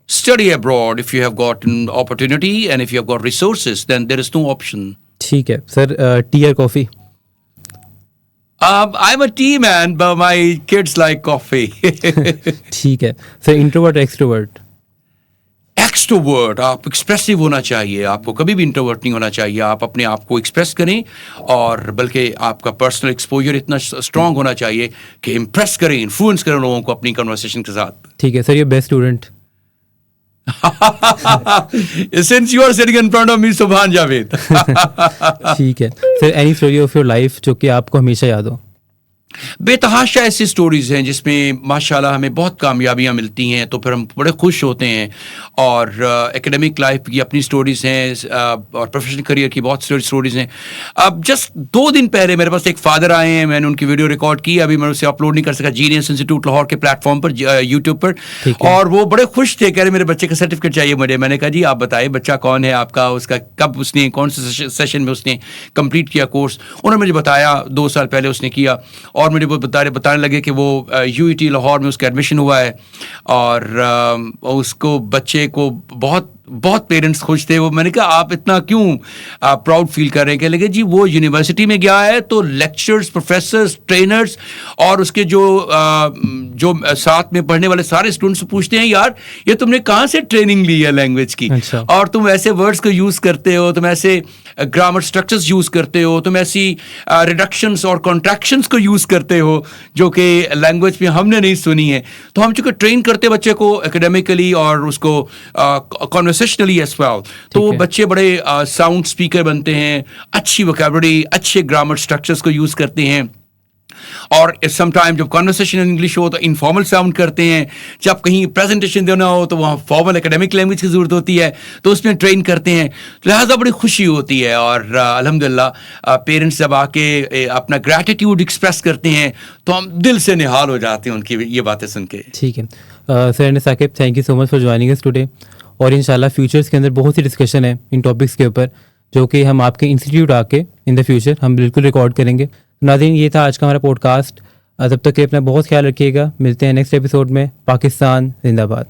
Study abroad if you have got an opportunity and if you have got resources, then there is no option. ٹھیک ہے. سر ٹی اور کافی؟ I'm a tea man, but my kids like coffee. ٹھیک ہے. سر introvert extrovert? Extrovert. آپ expressive ہونا چاہیے, آپ کو کبھی بھی انٹروورٹ نہیں ہونا چاہیے. آپ اپنے آپ کو ایکسپریس کریں, اور بلکہ آپ کا پرسنل ایکسپوجر اتنا اسٹرانگ ہونا چاہیے کہ امپریس کریں, انفلوئنس کریں لوگوں کو اپنی کنورسیشن کے ساتھ. ٹھیک ہے. سر یہ best student? Since you are sitting in front of me, سبحان جاوید. ٹھیک ہے. Sir any story of your life جو کہ آپ کو ہمیشہ یاد ہو؟ بے تحاشا ایسی سٹوریز ہیں جس میں ماشاء اللہ ہمیں بہت کامیابیاں ملتی ہیں تو پھر ہم بڑے خوش ہوتے ہیں, اور ایکڈیمک لائف کی اپنی سٹوریز ہیں اور پروفیشنل کریئر کی بہت سٹوریز ہیں. اب جسٹ 2 دن پہلے میرے پاس ایک فادر آئے ہیں, میں نے ان کی ویڈیو ریکارڈ کی, ابھی میں اسے اپلوڈ نہیں کر سکا جینیس انسٹیٹیوٹ لاہور کے پلیٹ فارم پر, یوٹیوب پر, اور وہ بڑے خوش تھے, کہہ رہے میرے بچے کا سرٹیفکیٹ چاہیے مجھے. میں نے کہا جی آپ بتائیں بچہ کون ہے آپ کا, اس کا کب اس نے کون سے سیشن میں اس نے کمپلیٹ کیا کورس. انہوں نے مجھے بتایا 2 سال پہلے اس نے کیا, اور مجھے وہ بتانے لگے کہ وہ UET لاہور میں اس کا ایڈمیشن ہوا ہے, اور اس کو بچے کو بہت پیرنٹس خوش تھے. وہ میں نے کہا آپ اتنا کیوں پراؤڈ فیل کر رہے ہیں؟ کہ لگے جی وہ یونیورسٹی میں گیا ہے تو لیکچرز, پروفیسرز, ٹرینرز اور اس کے جو ساتھ میں پڑھنے والے سارے اسٹوڈنٹس پوچھتے ہیں یار یہ تم نے کہاں سے ٹریننگ لی ہے لینگویج کی, اور تم ایسے ورڈس کو یوز کرتے ہو, تم ایسے گرامر اسٹرکچرز یوز کرتے ہو, تم ایسی ریڈکشنس اور کانٹریکشنس کو یوز کرتے ہو جو کہ لینگویج میں ہم نے نہیں سنی ہے. تو ہم چونکہ ٹرین کرتے بچے کو اکیڈیمکلی اور اس کو کنورسیشنلی ایز ویل, تو وہ بچے بڑے ساؤنڈ اسپیکر بنتے ہیں, اچھی ووکیبلری, اچھے گرامر اسٹرکچرز کو یوز کرتے ہیں, اور سم ٹائم جب کنورسیشن انگلش ہو تو انفارمل ساؤنڈ کرتے ہیں, جب کہیں پریزنٹیشن دینا ہو تو وہاں فارمل اکیڈیمک لینگویج کی ضرورت ہوتی ہے تو اس میں ٹرین کرتے ہیں. لہٰذا بڑی خوشی ہوتی ہے, اور الحمدللہ پیرنٹس جب آ کے اپنا گریٹیٹیوڈ ایکسپریس کرتے ہیں تو ہم دل سے نہال ہو جاتے ہیں ان کی یہ باتیں سن کے. ٹھیک ہے. Sir Saqib, thank you so much for joining us today, اور انشاءاللہ فیوچرس کے اندر بہت سی ڈسکشن ہے ان ٹاپکس کے اوپر جو کہ ہم آپ کے انسٹیٹیوٹ آ کے ان دا فیوچر ہم بالکل ریکارڈ کریں گے. ناظرین یہ تھا آج کا ہمارا پوڈ کاسٹ. تب تک کہ اپنا بہت خیال رکھیے گا. ملتے ہیں نیکسٹ ایپیسوڈ میں. پاکستان زندہ باد.